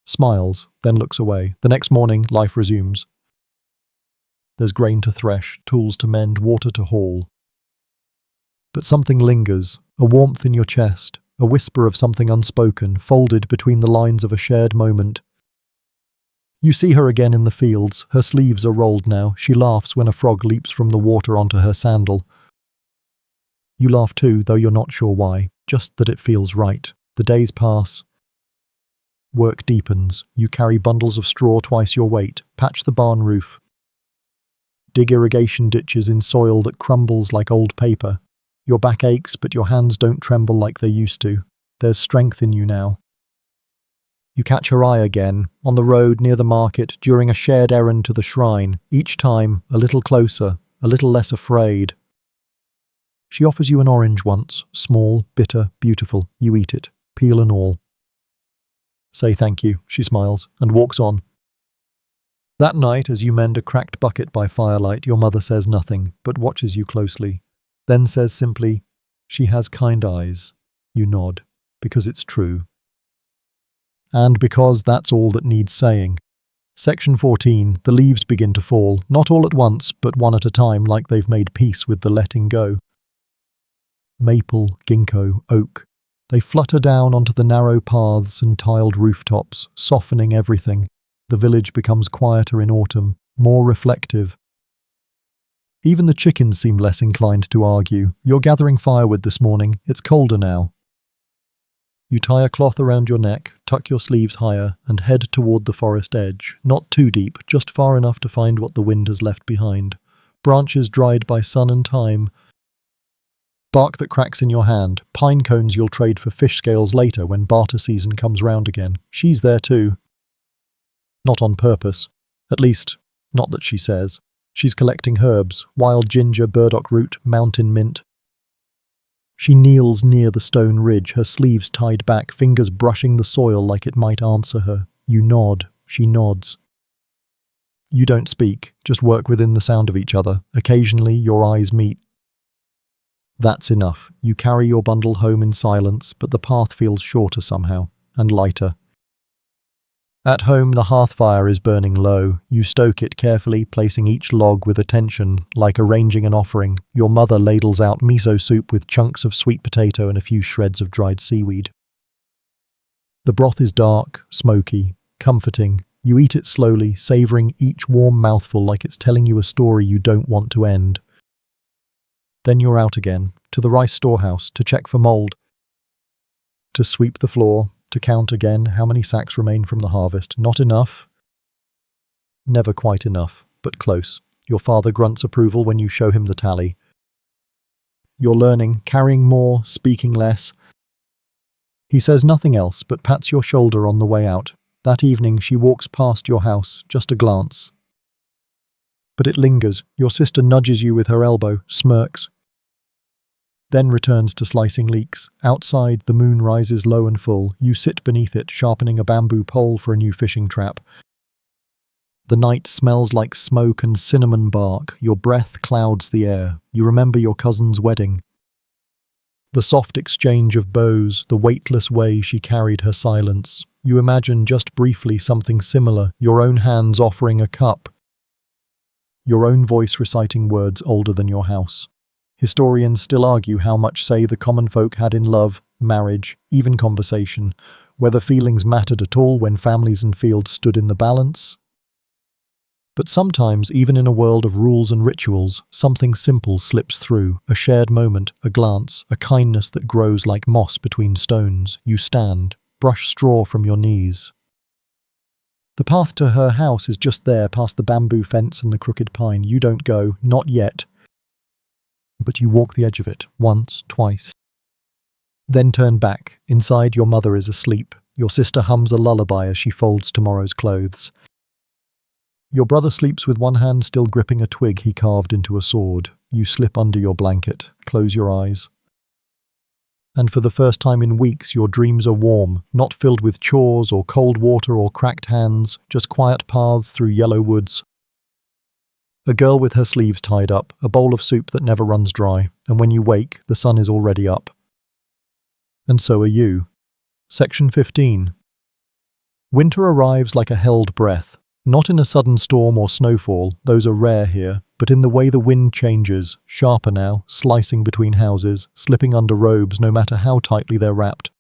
smiles, then looks away. The next morning, life resumes. There's grain to thresh, tools to mend, water to haul. But something lingers, a warmth in your chest, a whisper of something unspoken, folded between the lines of a shared moment. You see her again in the fields. Her sleeves are rolled now. She laughs when a frog leaps from the water onto her sandal. You laugh too, though you're not sure why, just that it feels right. The days pass. Work deepens. You carry bundles of straw twice your weight, patch the barn roof, dig irrigation ditches in soil that crumbles like old paper. Your back aches, but your hands don't tremble like they used to. There's strength in you now. You catch her eye again, on the road near the market, during a shared errand to the shrine, each time a little closer, a little less afraid. She offers you an orange once, small, bitter, beautiful. You eat it, peel and all. Say thank you, she smiles, and walks on. That night, as you mend a cracked bucket by firelight, your mother says nothing, but watches you closely. Then says simply, "She has kind eyes." You nod, because it's true. And because that's all that needs saying. Section 14, the leaves begin to fall, not all at once, but one at a time, like they've made peace with the letting go. maple, ginkgo, oak. They flutter down onto the narrow paths and tiled rooftops, softening everything. The village becomes quieter in autumn, more reflective. Even the chickens seem less inclined to argue. You're gathering firewood this morning. It's colder now. You tie a cloth around your neck, tuck your sleeves higher, and head toward the forest edge. Not too deep, just far enough to find what the wind has left behind. Branches dried by sun and time. Bark that cracks in your hand. Pine cones you'll trade for fish scales later when barter season comes round again. She's there too. Not on purpose. At least, not that she says. She's collecting herbs, wild ginger, burdock root, mountain mint. She kneels near the stone ridge, her sleeves tied back, fingers brushing the soil like it might answer her. You nod. She nods. You don't speak, just work within the sound of each other. Occasionally, your eyes meet. That's enough. You carry your bundle home in silence, but the path feels shorter somehow, and lighter. At home, the hearth fire is burning low. You stoke it carefully, placing each log with attention, like arranging an offering. Your mother ladles out miso soup with chunks of sweet potato and a few shreds of dried seaweed. The broth is dark, smoky, comforting. You eat it slowly, savoring each warm mouthful like it's telling you a story you don't want to end. Then you're out again, to the rice storehouse, to check for mold, to sweep the floor, to count again how many sacks remain from the harvest. Not enough. Never quite enough, but close. Your father grunts approval when you show him the tally. You're learning, carrying more, speaking less. He says nothing else, but pats your shoulder on the way out. That evening she walks past your house, just a glance. But it lingers. Your sister nudges you with her elbow, smirks. Then returns to slicing leeks. Outside, the moon rises low and full. You sit beneath it, sharpening a bamboo pole for a new fishing trap. The night smells like smoke and cinnamon bark. Your breath clouds the air. You remember your cousin's wedding. The soft exchange of bows, the weightless way she carried her silence. You imagine just briefly something similar, your own hands offering a cup. Your own voice reciting words older than your house. Historians still argue how much say the common folk had in love, marriage, even conversation, whether feelings mattered at all when families and fields stood in the balance. But sometimes, even in a world of rules and rituals, something simple slips through, a shared moment, a glance, a kindness that grows like moss between stones. You stand, brush straw from your knees. The path to her house is just there, past the bamboo fence and the crooked pine. You don't go, not yet. But you walk the edge of it, once, twice. Then turn back. Inside, your mother is asleep. Your sister hums a lullaby as she folds tomorrow's clothes. Your brother sleeps with one hand still gripping a twig he carved into a sword. You slip under your blanket, close your eyes. And for the first time in weeks, your dreams are warm, not filled with chores or cold water or cracked hands, just quiet paths through yellow woods. A girl with her sleeves tied up, a bowl of soup that never runs dry, and when you wake, the sun is already up. And so are you. Section 15. Winter arrives like a held breath, not in a sudden storm or snowfall, those are rare here, but in the way the wind changes, sharper now, slicing between houses, slipping under robes no matter how tightly they're wrapped.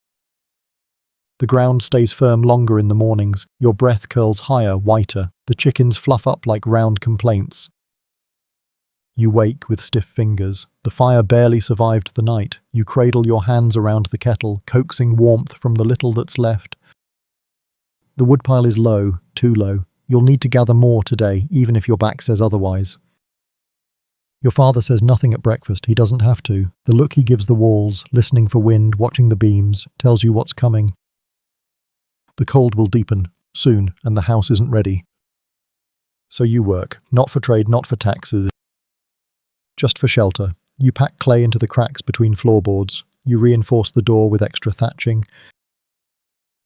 The ground stays firm longer in the mornings, your breath curls higher, whiter, the chickens fluff up like round complaints. You wake with stiff fingers. The fire barely survived the night. You cradle your hands around the kettle, coaxing warmth from the little that's left. The woodpile is low, too low. You'll need to gather more today, even if your back says otherwise. Your father says nothing at breakfast. He doesn't have to. The look he gives the walls, listening for wind, watching the beams, tells you what's coming. The cold will deepen, soon, and the house isn't ready. So you work, not for trade, not for taxes. Just for shelter. You pack clay into the cracks between floorboards. You reinforce the door with extra thatching.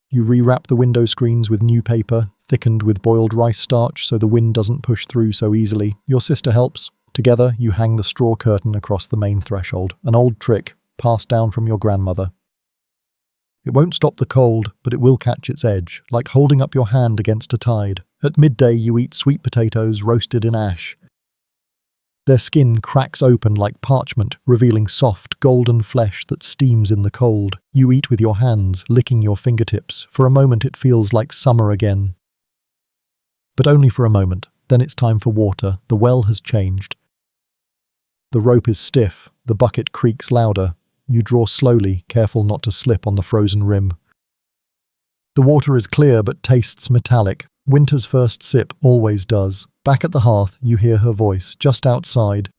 You rewrap the window screens with new paper, thickened with boiled rice starch so the wind doesn't push through so easily. Your sister helps. Together, you hang the straw curtain across the main threshold, an old trick passed down from your grandmother. It won't stop the cold, but it will catch its edge, like holding up your hand against a tide. At midday, you eat sweet potatoes roasted in ash. Their skin cracks open like parchment, revealing soft, golden flesh that steams in the cold. You eat with your hands, licking your fingertips. For a moment it feels like summer again. But only for a moment. Then it's time for water. The well has changed. The rope is stiff. The bucket creaks louder. You draw slowly, careful not to slip on the frozen rim. The water is clear but tastes metallic. Winter's first sip always does. Back at the hearth, you hear her voice, just outside.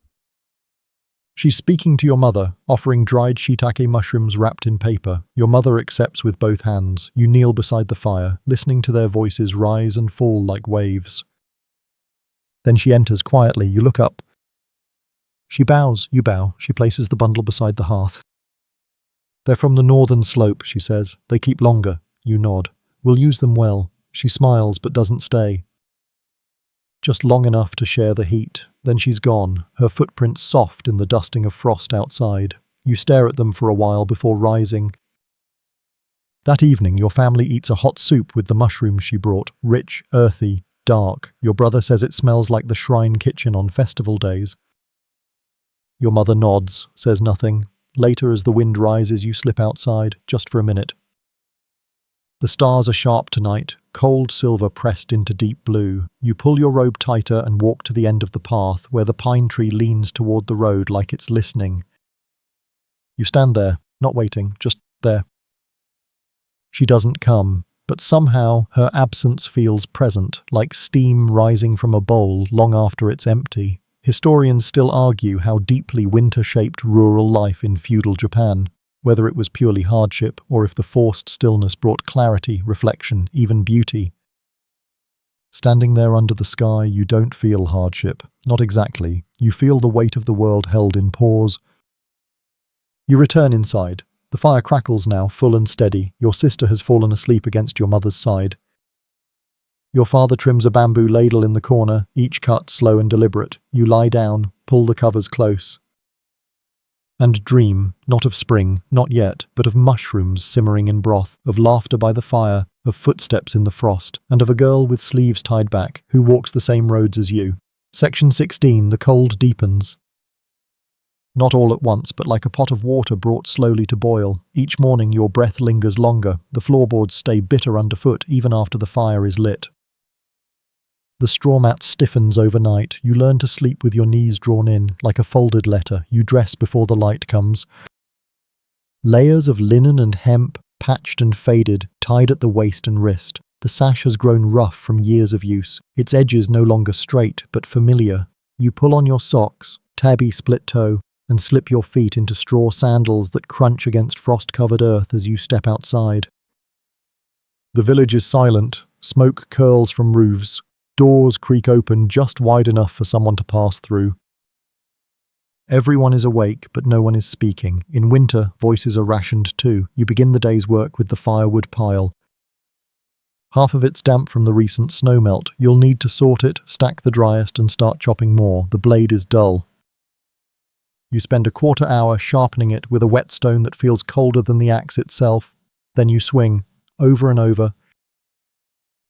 She's speaking to your mother, offering dried shiitake mushrooms wrapped in paper. Your mother accepts with both hands. You kneel beside the fire, listening to their voices rise and fall like waves. Then she enters quietly. You look up. She bows. You bow. She places the bundle beside the hearth. They're from the northern slope, she says. They keep longer. You nod. We'll use them well. She smiles but doesn't stay. Just long enough to share the heat. Then she's gone, her footprints soft in the dusting of frost outside. You stare at them for a while before rising. That evening, your family eats a hot soup with the mushrooms she brought, rich, earthy, dark. Your brother says it smells like the shrine kitchen on festival days. Your mother nods, says nothing. Later, as the wind rises, you slip outside, just for a minute. The stars are sharp tonight, cold silver pressed into deep blue. You pull your robe tighter and walk to the end of the path, where the pine tree leans toward the road like it's listening. You stand there, not waiting, just there. She doesn't come, but somehow her absence feels present, like steam rising from a bowl long after it's empty. Historians still argue how deeply winter shaped rural life in feudal Japan, whether it was purely hardship or if the forced stillness brought clarity, reflection, even beauty. Standing there under the sky, you don't feel hardship. Not exactly. You feel the weight of the world held in pause. You return inside. The fire crackles now, full and steady. Your sister has fallen asleep against your mother's side. Your father trims a bamboo ladle in the corner, each cut slow and deliberate. You lie down, pull the covers close, and dream, not of spring, not yet, but of mushrooms simmering in broth, of laughter by the fire, of footsteps in the frost, and of a girl with sleeves tied back, who walks the same roads as you. Section 16, the cold deepens. Not all at once, but like a pot of water brought slowly to boil. Each morning your breath lingers longer. The floorboards stay bitter underfoot, even after the fire is lit. The straw mat stiffens overnight. You learn to sleep with your knees drawn in, like a folded letter. You dress before the light comes. Layers of linen and hemp, patched and faded, tied at the waist and wrist. The sash has grown rough from years of use. Its edges no longer straight, but familiar. You pull on your socks, tabby split toe, and slip your feet into straw sandals that crunch against frost-covered earth as you step outside. The village is silent. Smoke curls from roofs. Doors creak open just wide enough for someone to pass through. Everyone is awake, but no one is speaking. In winter, voices are rationed too. You begin the day's work with the firewood pile. Half of it's damp from the recent snowmelt. You'll need to sort it, stack the driest, and start chopping more. The blade is dull. You spend a quarter hour sharpening it with a whetstone that feels colder than the axe itself. Then you swing, over and over,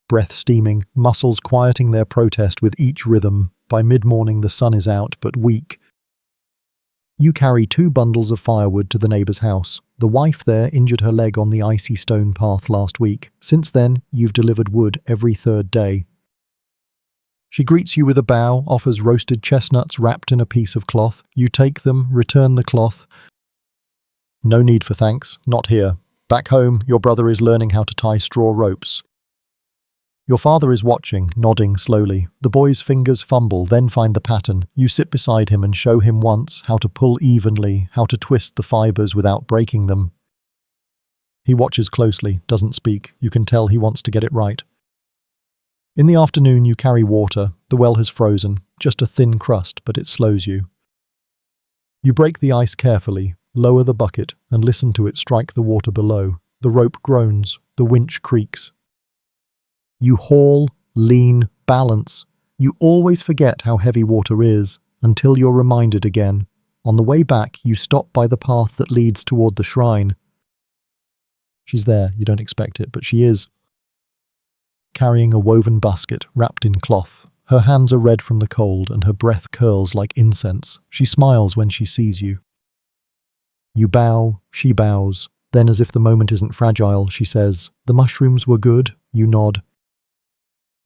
breath steaming, muscles quieting their protest with each rhythm. By mid-morning the sun is out, but weak. You carry 2 bundles of firewood to the neighbour's house. The wife there injured her leg on the icy stone path last week. Since then, you've delivered wood every 3rd day. She greets you with a bow, offers roasted chestnuts wrapped in a piece of cloth. You take them, return the cloth. No need for thanks, not here. Back home, your brother is learning how to tie straw ropes. Your father is watching, nodding slowly. The boy's fingers fumble, then find the pattern. You sit beside him and show him once how to pull evenly, how to twist the fibers without breaking them. He watches closely, doesn't speak. You can tell he wants to get it right. In the afternoon, you carry water. The well has frozen, just a thin crust, but it slows you. You break the ice carefully, lower the bucket, and listen to it strike the water below. The rope groans, the winch creaks. You haul, lean, balance. You always forget how heavy water is, until you're reminded again. On the way back, you stop by the path that leads toward the shrine. She's there, you don't expect it, but she is, carrying a woven basket wrapped in cloth. Her hands are red from the cold and her breath curls like incense. She smiles when she sees you. You bow, she bows. Then, as if the moment isn't fragile, she says, "The mushrooms were good?" You nod.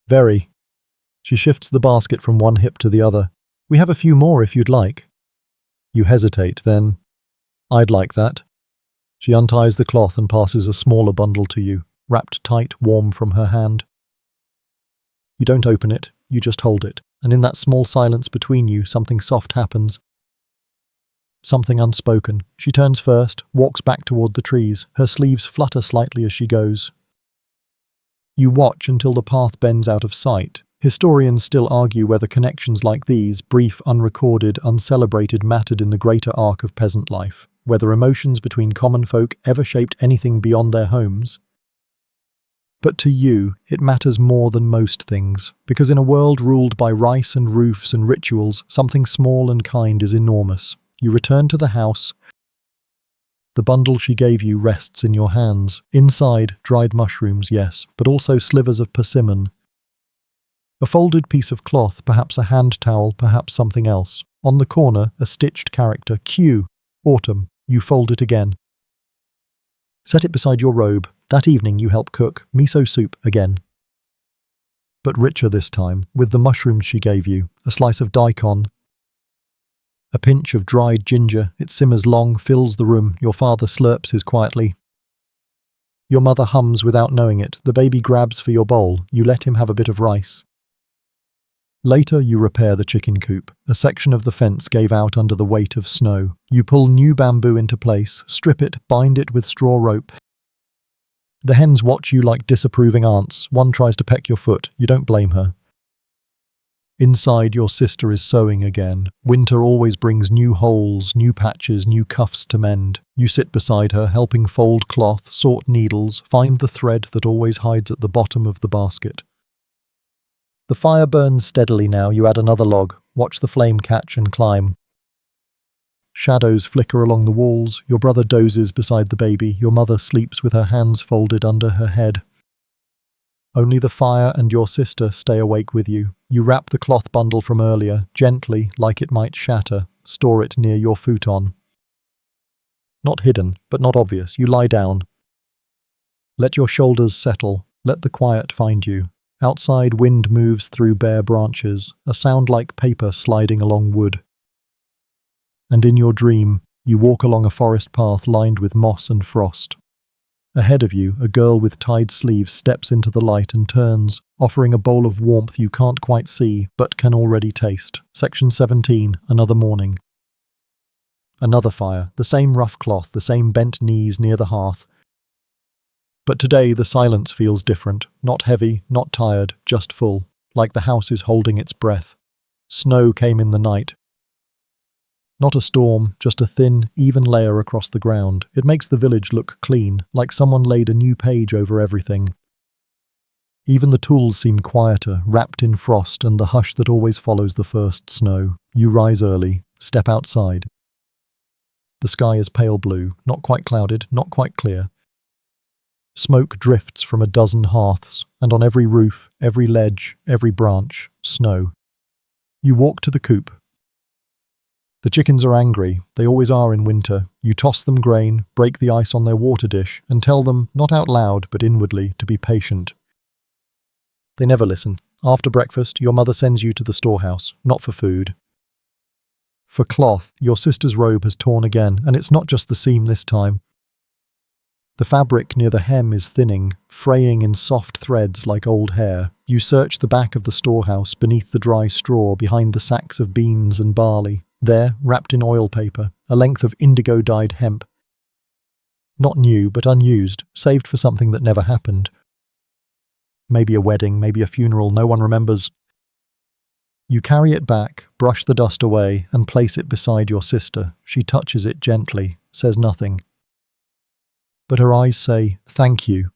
"Very." She shifts the basket from one hip to the other. "We have a few more if you'd like." You hesitate, then, "I'd like that." She unties the cloth and passes a smaller bundle to you, wrapped tight, warm from her hand. You don't open it, you just hold it, and in that small silence between you, something soft happens. Something unspoken. She turns first, walks back toward the trees. Her sleeves flutter slightly as she goes. You watch until the path bends out of sight. Historians still argue whether connections like these, brief, unrecorded, uncelebrated, mattered in the greater arc of peasant life, whether emotions between common folk ever shaped anything beyond their homes. But to you, it matters more than most things, because in a world ruled by rice and roofs and rituals, something small and kind is enormous. You return to the house. The bundle she gave you rests in your hands. Inside, dried mushrooms, yes, but also slivers of persimmon. A folded piece of cloth, perhaps a hand towel, perhaps something else. On the corner, a stitched character, Q, autumn. You fold it again. Set it beside your robe. That evening you help cook miso soup again. But richer this time, with the mushrooms she gave you, a slice of daikon, a pinch of dried ginger. It simmers long, fills the room. Your father slurps his quietly. Your mother hums without knowing it. The baby grabs for your bowl. You let him have a bit of rice. Later you repair the chicken coop. A section of the fence gave out under the weight of snow. You pull new bamboo into place, strip it, bind it with straw rope. The hens watch you like disapproving aunts. One tries to peck your foot. You don't blame her. Inside, your sister is sewing again. Winter always brings new holes, new patches, new cuffs to mend. You sit beside her, helping fold cloth, sort needles, find the thread that always hides at the bottom of the basket. The fire burns steadily now. You add another log, watch the flame catch and climb. Shadows flicker along the walls. Your brother dozes beside the baby. Your mother sleeps with her hands folded under her head. Only the fire and your sister stay awake with you. You wrap the cloth bundle from earlier, gently, like it might shatter. Store it near your futon. Not hidden, but not obvious. You lie down. Let your shoulders settle. Let the quiet find you. Outside, wind moves through bare branches, a sound like paper sliding along wood. And in your dream, you walk along a forest path lined with moss and frost. Ahead of you, a girl with tied sleeves steps into the light and turns, offering a bowl of warmth you can't quite see, but can already taste. Section 17, another morning. Another fire, the same rough cloth, the same bent knees near the hearth. But today the silence feels different, not heavy, not tired, just full, like the house is holding its breath. Snow came in the night. Not a storm, just a thin, even layer across the ground. It makes the village look clean, like someone laid a new page over everything. Even the tools seem quieter, wrapped in frost and the hush that always follows the first snow. You rise early, step outside. The sky is pale blue, not quite clouded, not quite clear. Smoke drifts from a dozen hearths, and on every roof, every ledge, every branch, snow. You walk to the coop. The chickens are angry. They always are in winter. You toss them grain, break the ice on their water dish, and tell them, not out loud but inwardly, to be patient. They never listen. After breakfast, your mother sends you to the storehouse, not for food. For cloth, your sister's robe has torn again, and it's not just the seam this time. The fabric near the hem is thinning, fraying in soft threads like old hair. You search the back of the storehouse beneath the dry straw, behind the sacks of beans and barley. There, wrapped in oil paper, a length of indigo-dyed hemp. Not new, but unused, saved for something that never happened. Maybe a wedding, maybe a funeral, no one remembers. You carry it back, brush the dust away, and place it beside your sister. She touches it gently, says nothing. But her eyes say, "Thank you."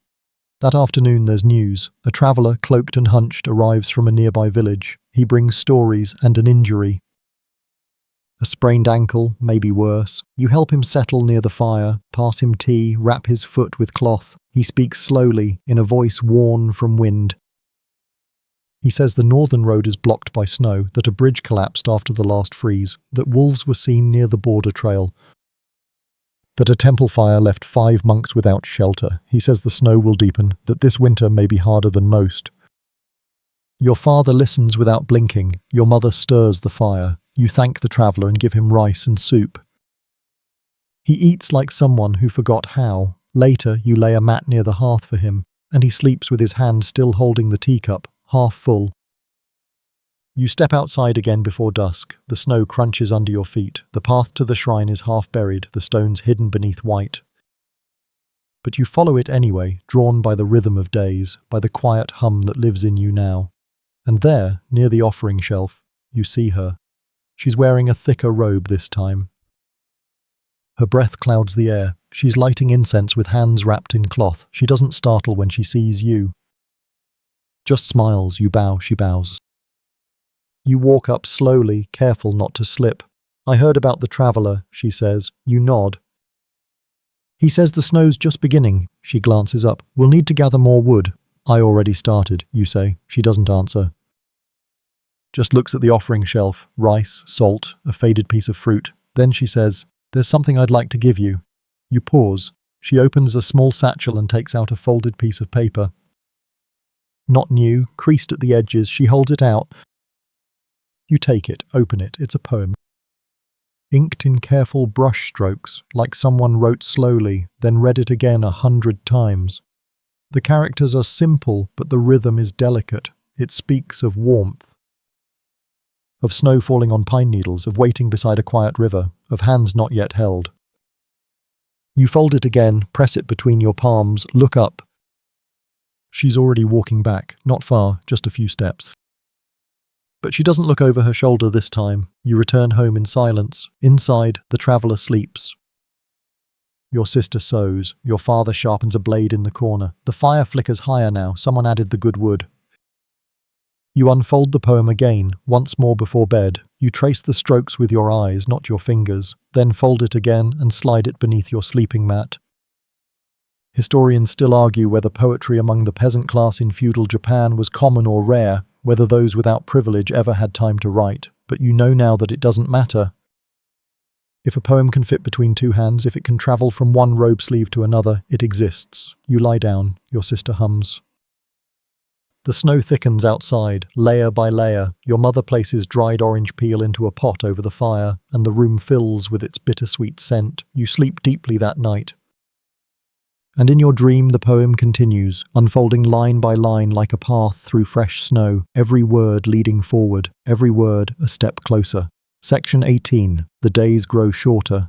That afternoon there's news. A traveller, cloaked and hunched, arrives from a nearby village. He brings stories and an injury. A sprained ankle, maybe worse. You help him settle near the fire, pass him tea, wrap his foot with cloth. He speaks slowly, in a voice worn from wind. He says the northern road is blocked by snow, that a bridge collapsed after the last freeze, that wolves were seen near the border trail, that a temple fire left 5 monks without shelter. He says the snow will deepen, that this winter may be harder than most. Your father listens without blinking. Your mother stirs the fire. You thank the traveller and give him rice and soup. He eats like someone who forgot how. Later, you lay a mat near the hearth for him, and he sleeps with his hand still holding the teacup, half full. You step outside again before dusk. The snow crunches under your feet. The path to the shrine is half buried, the stones hidden beneath white. But you follow it anyway, drawn by the rhythm of days, by the quiet hum that lives in you now. And there, near the offering shelf, you see her. She's wearing a thicker robe this time. Her breath clouds the air. She's lighting incense with hands wrapped in cloth. She doesn't startle when she sees you. Just smiles. You bow. She bows. You walk up slowly, careful not to slip. I heard about the traveller, she says. You nod. He says the snow's just beginning. She glances up. We'll need to gather more wood. I already started, you say. She doesn't answer. Just looks at the offering shelf. Rice, salt, a faded piece of fruit. Then she says, there's something I'd like to give you. You pause. She opens a small satchel and takes out a folded piece of paper. Not new, creased at the edges, she holds it out. You take it, open it. It's a poem. Inked in careful brush strokes, like someone wrote slowly, then read it again 100 times. The characters are simple, but the rhythm is delicate. It speaks of warmth, of snow falling on pine needles, of waiting beside a quiet river, of hands not yet held. You fold it again, press it between your palms, look up. She's already walking back, not far, just a few steps. But she doesn't look over her shoulder this time. You return home in silence. Inside, the traveller sleeps. Your sister sews. Your father sharpens a blade in the corner. The fire flickers higher now. Someone added the good wood. You unfold the poem again, once more before bed. You trace the strokes with your eyes, not your fingers, then fold it again and slide it beneath your sleeping mat. Historians still argue whether poetry among the peasant class in feudal Japan was common or rare, whether those without privilege ever had time to write, but you know now that it doesn't matter. If a poem can fit between 2 hands, if it can travel from one robe sleeve to another, it exists. You lie down, your sister hums. The snow thickens outside, layer by layer. Your mother places dried orange peel into a pot over the fire, and the room fills with its bittersweet scent. You sleep deeply that night. And in your dream the poem continues, unfolding line by line like a path through fresh snow, every word leading forward, every word a step closer. Section 18. The days grow shorter.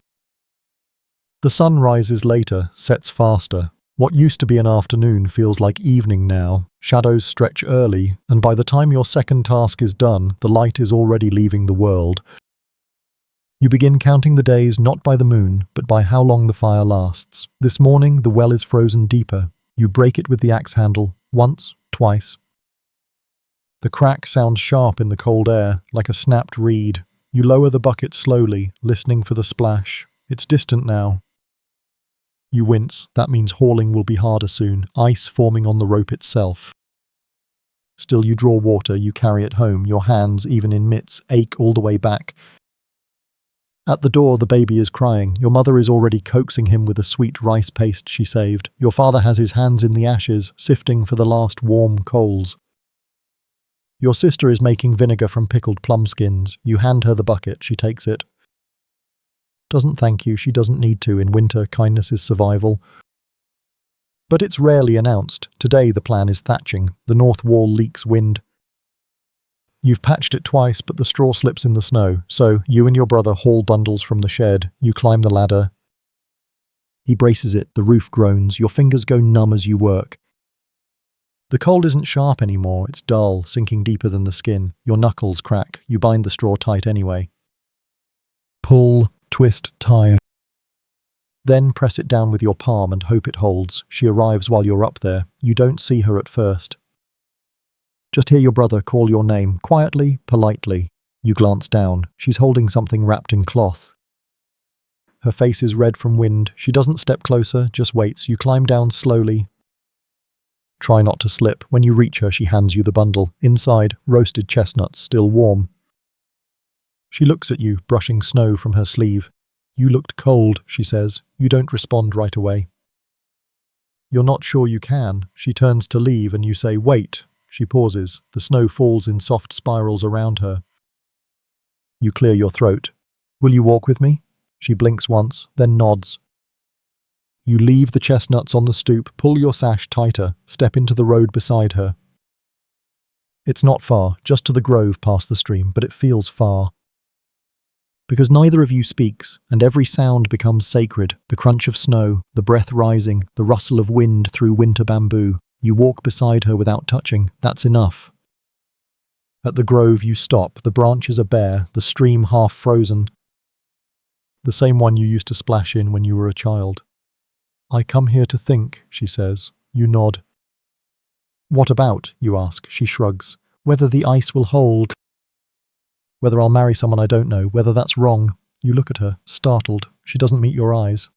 The sun rises later, sets faster. What used to be an afternoon feels like evening now. Shadows stretch early, and by the time your second task is done, the light is already leaving the world. You begin counting the days not by the moon, but by how long the fire lasts. This morning, the well is frozen deeper. You break it with the axe handle, once, twice. The crack sounds sharp in the cold air, like a snapped reed. You lower the bucket slowly, listening for the splash. It's distant now. You wince. That means hauling will be harder soon, ice forming on the rope itself. Still you draw water, you carry it home. Your hands, even in mitts, ache all the way back. At the door, the baby is crying. Your mother is already coaxing him with a sweet rice paste she saved. Your father has his hands in the ashes, sifting for the last warm coals. Your sister is making vinegar from pickled plum skins. You hand her the bucket. She takes it. Doesn't thank you. She doesn't need to. In winter, kindness is survival. But it's rarely announced. Today, the plan is thatching. The north wall leaks wind. You've patched it twice, but the straw slips in the snow, so you and your brother haul bundles from the shed. You climb the ladder. He braces it, the roof groans, your fingers go numb as you work. The cold isn't sharp anymore, it's dull, sinking deeper than the skin. Your knuckles crack, you bind the straw tight anyway. Pull, twist, tie. Then press it down with your palm and hope it holds. She arrives while you're up there. You don't see her at first. Just hear your brother call your name, quietly, politely. You glance down. She's holding something wrapped in cloth. Her face is red from wind. She doesn't step closer, just waits. You climb down slowly. Try not to slip. When you reach her, she hands you the bundle. Inside, roasted chestnuts, still warm. She looks at you, brushing snow from her sleeve. You looked cold, she says. You don't respond right away. You're not sure you can. She turns to leave and you say, wait. She pauses. The snow falls in soft spirals around her. You clear your throat. Will you walk with me? She blinks once, then nods. You leave the chestnuts on the stoop, pull your sash tighter, step into the road beside her. It's not far, just to the grove past the stream, but it feels far. Because neither of you speaks, and every sound becomes sacred, the crunch of snow, the breath rising, the rustle of wind through winter bamboo. You walk beside her without touching. That's enough. At the grove you stop. The branches are bare, the stream half frozen. The same one you used to splash in when you were a child. I come here to think, she says. You nod. What about, you ask? She shrugs. Whether the ice will hold. Whether I'll marry someone I don't know, whether that's wrong. You look at her, startled. She doesn't meet your eyes.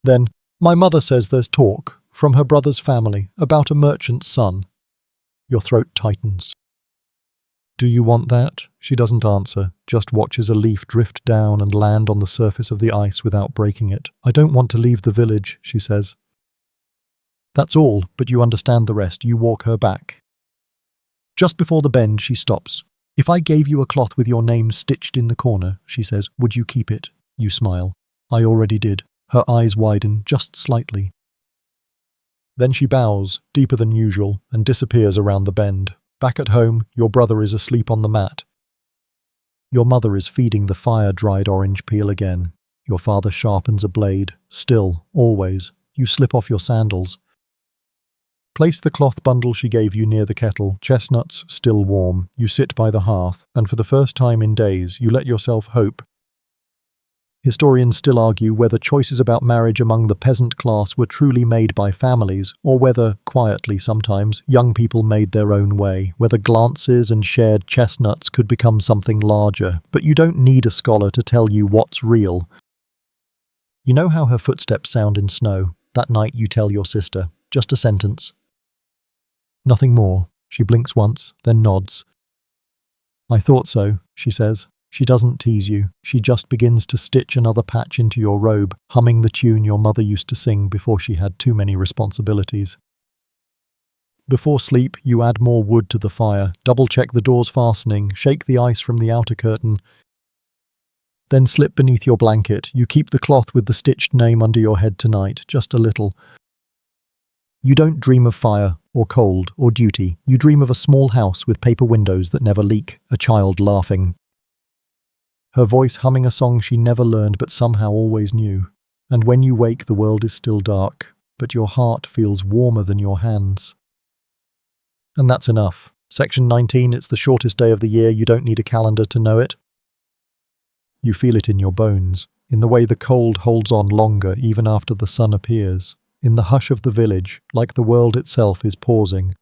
Then, my mother says there's talk, from her brother's family, about a merchant's son. Your throat tightens. Do you want that? She doesn't answer, just watches a leaf drift down and land on the surface of the ice without breaking it. I don't want to leave the village, she says. That's all, but you understand the rest. You walk her back. Just before the bend, she stops. If I gave you a cloth with your name stitched in the corner, she says, would you keep it? You smile. I already did. Her eyes widen, just slightly. Then she bows, deeper than usual, and disappears around the bend. Back at home, your brother is asleep on the mat. Your mother is feeding the fire-dried orange peel again. Your father sharpens a blade. Still, always. You slip off your sandals. Place the cloth bundle she gave you near the kettle, chestnuts still warm. You sit by the hearth, and for the first time in days, you let yourself hope. Historians still argue whether choices about marriage among the peasant class were truly made by families, or whether, quietly sometimes, young people made their own way, whether glances and shared chestnuts could become something larger. But you don't need a scholar to tell you what's real. You know how her footsteps sound in snow. That night you tell your sister. Just a sentence. Nothing more. She blinks once, then nods. I thought so, she says. She doesn't tease you. She just begins to stitch another patch into your robe, humming the tune your mother used to sing before she had too many responsibilities. Before sleep, you add more wood to the fire, double-check the door's fastening, shake the ice from the outer curtain. Then slip beneath your blanket. You keep the cloth with the stitched name under your head tonight, just a little. You don't dream of fire, or cold, or duty. You dream of a small house with paper windows that never leak, a child laughing. Her voice humming a song she never learned but somehow always knew. And when you wake, the world is still dark, but your heart feels warmer than your hands. And that's enough. Section 19, it's the shortest day of the year. You don't need a calendar to know it. You feel it in your bones, in the way the cold holds on longer even after the sun appears, in the hush of the village, like the world itself is pausing.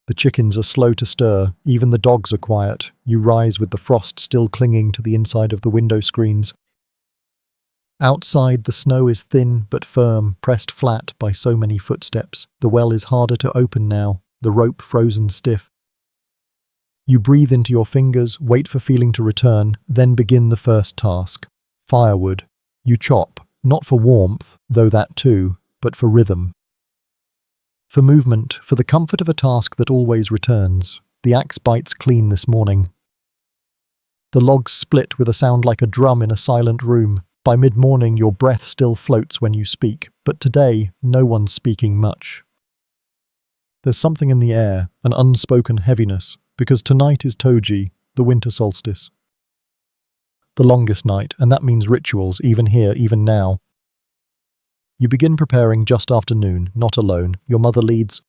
The chickens are slow to stir, even the dogs are quiet. You rise with the frost still clinging to the inside of the window screens. Outside, the snow is thin but firm, pressed flat by so many footsteps. The well is harder to open now, the rope frozen stiff. You breathe into your fingers, wait for feeling to return, then begin the first task. Firewood. You chop, not for warmth, though that too, but for rhythm. For movement, for the comfort of a task that always returns. The axe bites clean this morning. The logs split with a sound like a drum in a silent room. By mid-morning, your breath still floats when you speak, but today, no one's speaking much. There's something in the air, an unspoken heaviness, because tonight is Toji, the winter solstice. The longest night, and that means rituals, even here, even now. You begin preparing just after noon, not alone. Your mother leads.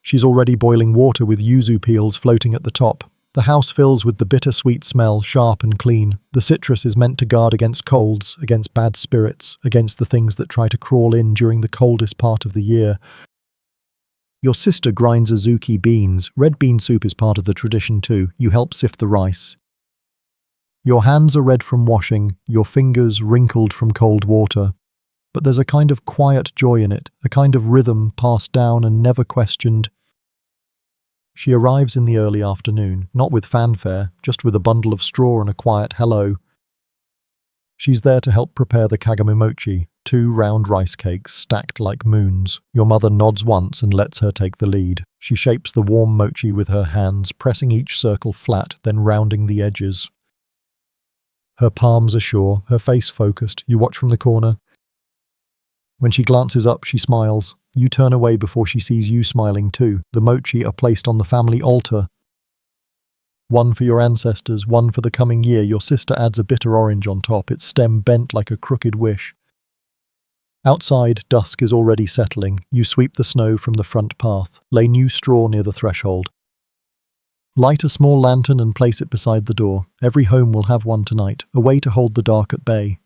She's already boiling water with yuzu peels floating at the top. The house fills with the bittersweet smell, sharp and clean. The citrus is meant to guard against colds, against bad spirits, against the things that try to crawl in during the coldest part of the year. Your sister grinds azuki beans. Red bean soup is part of the tradition too. You help sift the rice. Your hands are red from washing, your fingers wrinkled from cold water. but there's a kind of quiet joy in it, a kind of rhythm passed down and never questioned. She arrives in the early afternoon, not with fanfare, just with a bundle of straw and a quiet hello. She's there to help prepare the kagamomochi, 2 round rice cakes stacked like moons. Your mother nods once and lets her take the lead. She shapes the warm mochi with her hands, pressing each circle flat, then rounding the edges. Her palms are sure, her face focused. You watch from the corner. When she glances up, she smiles. You turn away before she sees you smiling too. The mochi are placed on the family altar. 1 for your ancestors, 1 for the coming year. Your sister adds a bitter orange on top, its stem bent like a crooked wish. Outside, dusk is already settling. You sweep the snow from the front path, lay new straw near the threshold. Light a small lantern and place it beside the door. Every home will have one tonight, a way to hold the dark at bay.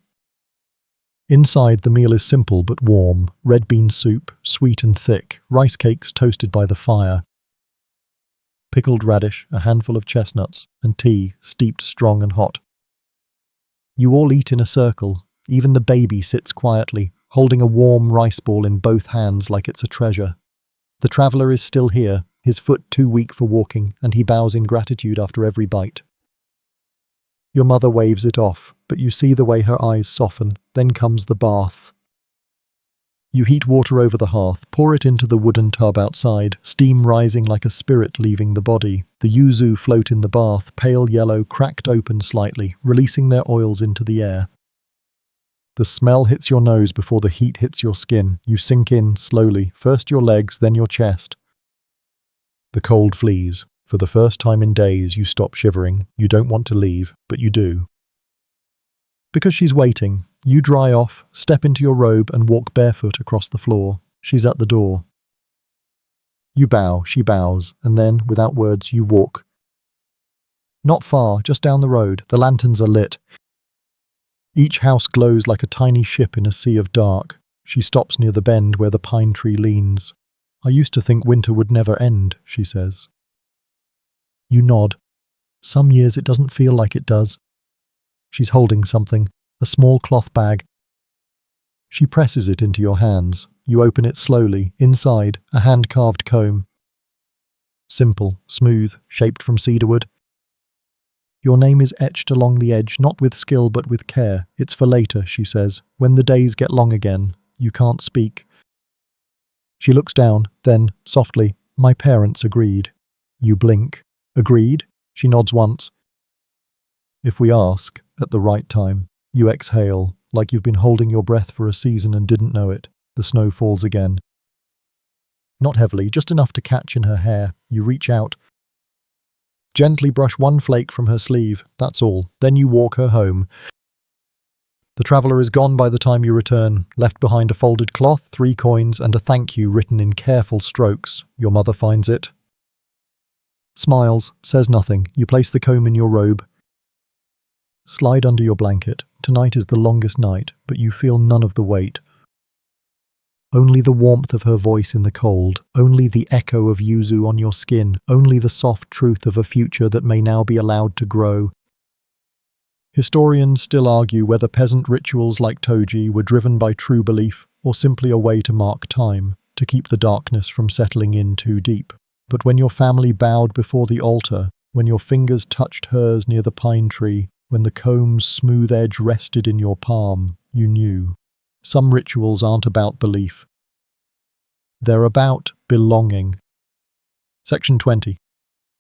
Inside, the meal is simple but warm. Red bean soup, sweet and thick, rice cakes toasted by the fire, pickled radish, a handful of chestnuts, and tea, steeped strong and hot. You all eat in a circle. Even the baby sits quietly, holding a warm rice ball in both hands like it's a treasure. The traveller is still here, his foot too weak for walking, and he bows in gratitude after every bite. Your mother waves it off, but you see the way her eyes soften. Then comes the bath. You heat water over the hearth, pour it into the wooden tub outside, steam rising like a spirit leaving the body. The yuzu float in the bath, pale yellow, cracked open slightly, releasing their oils into the air. The smell hits your nose before the heat hits your skin. You sink in slowly, first your legs, then your chest. The cold flees. For the first time in days, you stop shivering. You don't want to leave, but you do. Because she's waiting, you dry off, step into your robe and walk barefoot across the floor. She's at the door. You bow, she bows, and then, without words, you walk. Not far, just down the road, the lanterns are lit. Each house glows like a tiny ship in a sea of dark. She stops near the bend where the pine tree leans. I used to think winter would never end, she says. You nod. Some years it doesn't feel like it does. She's holding something, a small cloth bag. She presses it into your hands. You open it slowly. Inside, a hand-carved comb. Simple, smooth, shaped from cedarwood. Your name is etched along the edge, not with skill but with care. It's for later, she says. When the days get long again, you can't speak. She looks down, then, softly, my parents agreed. You blink. Agreed? She nods once. If we ask, at the right time, you exhale, like you've been holding your breath for a season and didn't know it. The snow falls again. Not heavily, just enough to catch in her hair. You reach out. Gently brush 1 flake from her sleeve, that's all. Then you walk her home. The traveller is gone by the time you return, left behind a folded cloth, 3 coins, and a thank you written in careful strokes. Your mother finds it. Smiles, says nothing. You place the comb in your robe. Slide under your blanket. Tonight is the longest night, but you feel none of the weight. Only the warmth of her voice in the cold, only the echo of yuzu on your skin, only the soft truth of a future that may now be allowed to grow. Historians still argue whether peasant rituals like toji were driven by true belief or simply a way to mark time, to keep the darkness from settling in too deep. But when your family bowed before the altar, when your fingers touched hers near the pine tree, when the comb's smooth edge rested in your palm, you knew. Some rituals aren't about belief. They're about belonging. Section 20.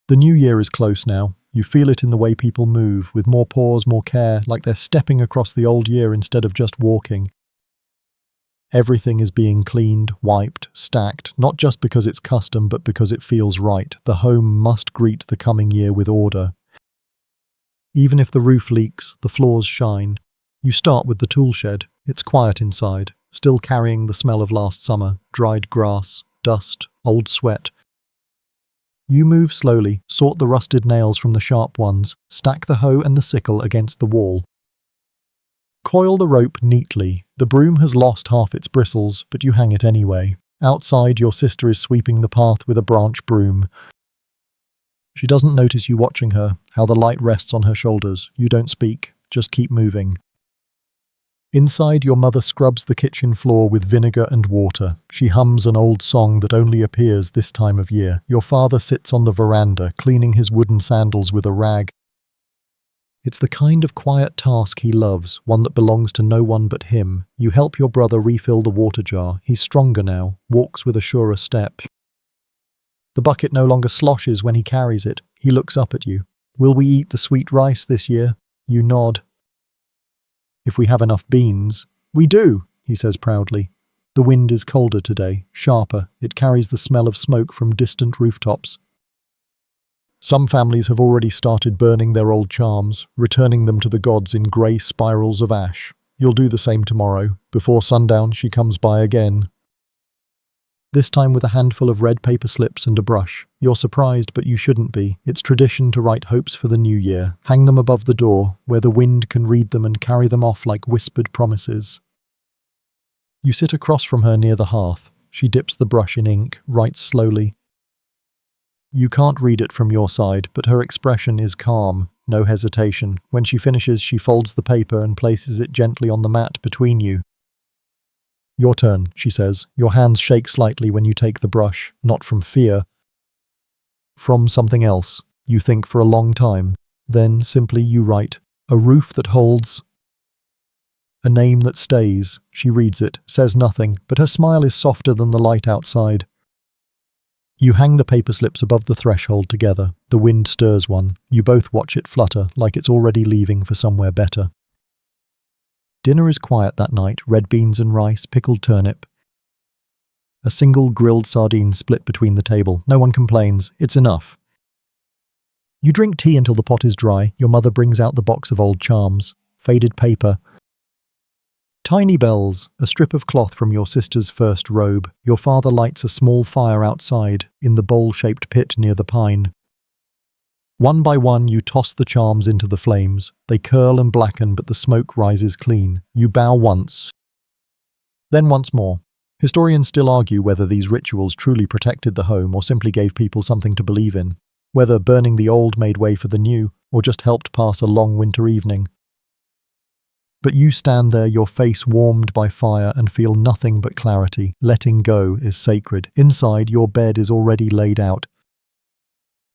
The new year is close now. You feel it in the way people move, with more pause, more care, like they're stepping across the old year instead of just walking. Everything is being cleaned, wiped, stacked, not just because it's custom, but because it feels right. The home must greet the coming year with order. Even if the roof leaks, the floors shine. You start with the tool shed. It's quiet inside, still carrying the smell of last summer, dried grass, dust, old sweat. You move slowly, sort the rusted nails from the sharp ones, stack the hoe and the sickle against the wall. Coil the rope neatly. The broom has lost half its bristles, but you hang it anyway. Outside, your sister is sweeping the path with a branch broom. She doesn't notice you watching her, how the light rests on her shoulders. You don't speak, just keep moving. Inside, your mother scrubs the kitchen floor with vinegar and water. She hums an old song that only appears this time of year. Your father sits on the veranda, cleaning his wooden sandals with a rag. It's the kind of quiet task he loves, one that belongs to no one but him. You help your brother refill the water jar. He's stronger now, walks with a surer step. The bucket no longer sloshes when he carries it. He looks up at you. Will we eat the sweet rice this year? You nod. If we have enough beans. We do, he says proudly. The wind is colder today, sharper. It carries the smell of smoke from distant rooftops. Some families have already started burning their old charms, returning them to the gods in grey spirals of ash. You'll do the same tomorrow. Before sundown, she comes by again. This time with a handful of red paper slips and a brush. You're surprised, but you shouldn't be. It's tradition to write hopes for the new year. Hang them above the door, where the wind can read them and carry them off like whispered promises. You sit across from her near the hearth. She dips the brush in ink, writes slowly. You can't read it from your side, but her expression is calm, no hesitation. When she finishes, she folds the paper and places it gently on the mat between you. Your turn, she says. Your hands shake slightly when you take the brush, not from fear. From something else. You think for a long time. Then, simply, you write, a roof that holds. A name that stays. She reads it, says nothing, but her smile is softer than the light outside. You hang the paper slips above the threshold together. The wind stirs one. You both watch it flutter, like it's already leaving for somewhere better. Dinner is quiet that night, red beans and rice, pickled turnip. A single grilled sardine split between the table. No one complains. It's enough. You drink tea until the pot is dry. Your mother brings out the box of old charms. Faded paper. Tiny bells, a strip of cloth from your sister's first robe. Your father lights a small fire outside, in the bowl-shaped pit near the pine. One by one, you toss the charms into the flames. They curl and blacken, but the smoke rises clean. You bow once. Then once more. Historians still argue whether these rituals truly protected the home or simply gave people something to believe in. Whether burning the old made way for the new, or just helped pass a long winter evening. But you stand there, your face warmed by fire, and feel nothing but clarity. Letting go is sacred. Inside, your bed is already laid out.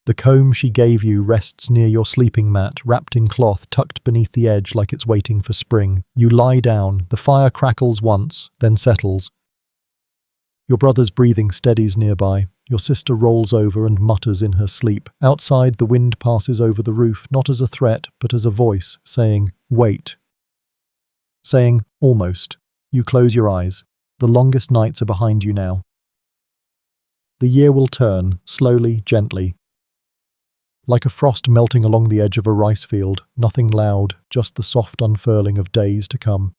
The comb she gave you rests near your sleeping mat, wrapped in cloth, tucked beneath the edge like it's waiting for spring. You lie down. The fire crackles once, then settles. Your brother's breathing steadies nearby. Your sister rolls over and mutters in her sleep. Outside, the wind passes over the roof, not as a threat, but as a voice, saying, wait. Saying, almost. You close your eyes. The longest nights are behind you now. The year will turn, slowly, gently. Like a frost melting along the edge of a rice field, nothing loud, just the soft unfurling of days to come.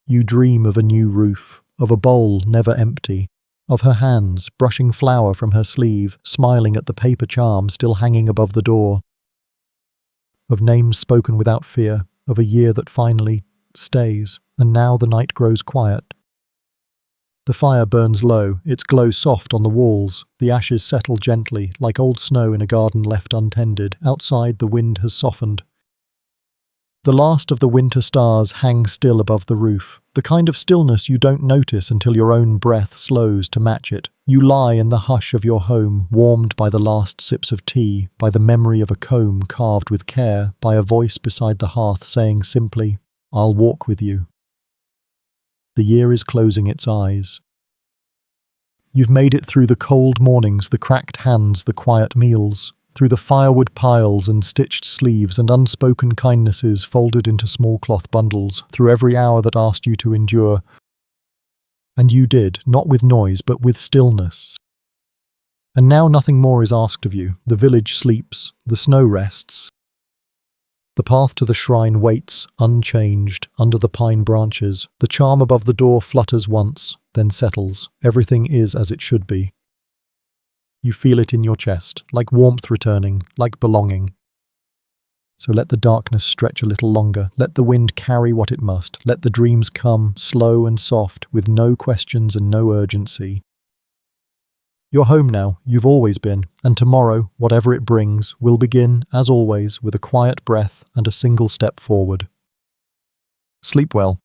You dream of a new roof, of a bowl never empty, of her hands brushing flour from her sleeve, smiling at the paper charm still hanging above the door, of names spoken without fear, of a year that finally stays, and now the night grows quiet. The fire burns low, its glow soft on the walls. The ashes settle gently, like old snow in a garden left untended. Outside, the wind has softened. The last of the winter stars hang still above the roof, the kind of stillness you don't notice until your own breath slows to match it. You lie in the hush of your home, warmed by the last sips of tea, by the memory of a comb carved with care, by a voice beside the hearth saying simply, I'll walk with you. The year is closing its eyes. You've made it through the cold mornings, the cracked hands, the quiet meals, through the firewood piles and stitched sleeves and unspoken kindnesses folded into small cloth bundles, through every hour that asked you to endure. And you did, not with noise, but with stillness. And now nothing more is asked of you. The village sleeps, the snow rests. The path to the shrine waits, unchanged, under the pine branches. The charm above the door flutters once, then settles. Everything is as it should be. You feel it in your chest, like warmth returning, like belonging. So let the darkness stretch a little longer. Let the wind carry what it must. Let the dreams come, slow and soft, with no questions and no urgency. You're home now, you've always been, and tomorrow, whatever it brings, will begin, as always, with a quiet breath and a single step forward. Sleep well.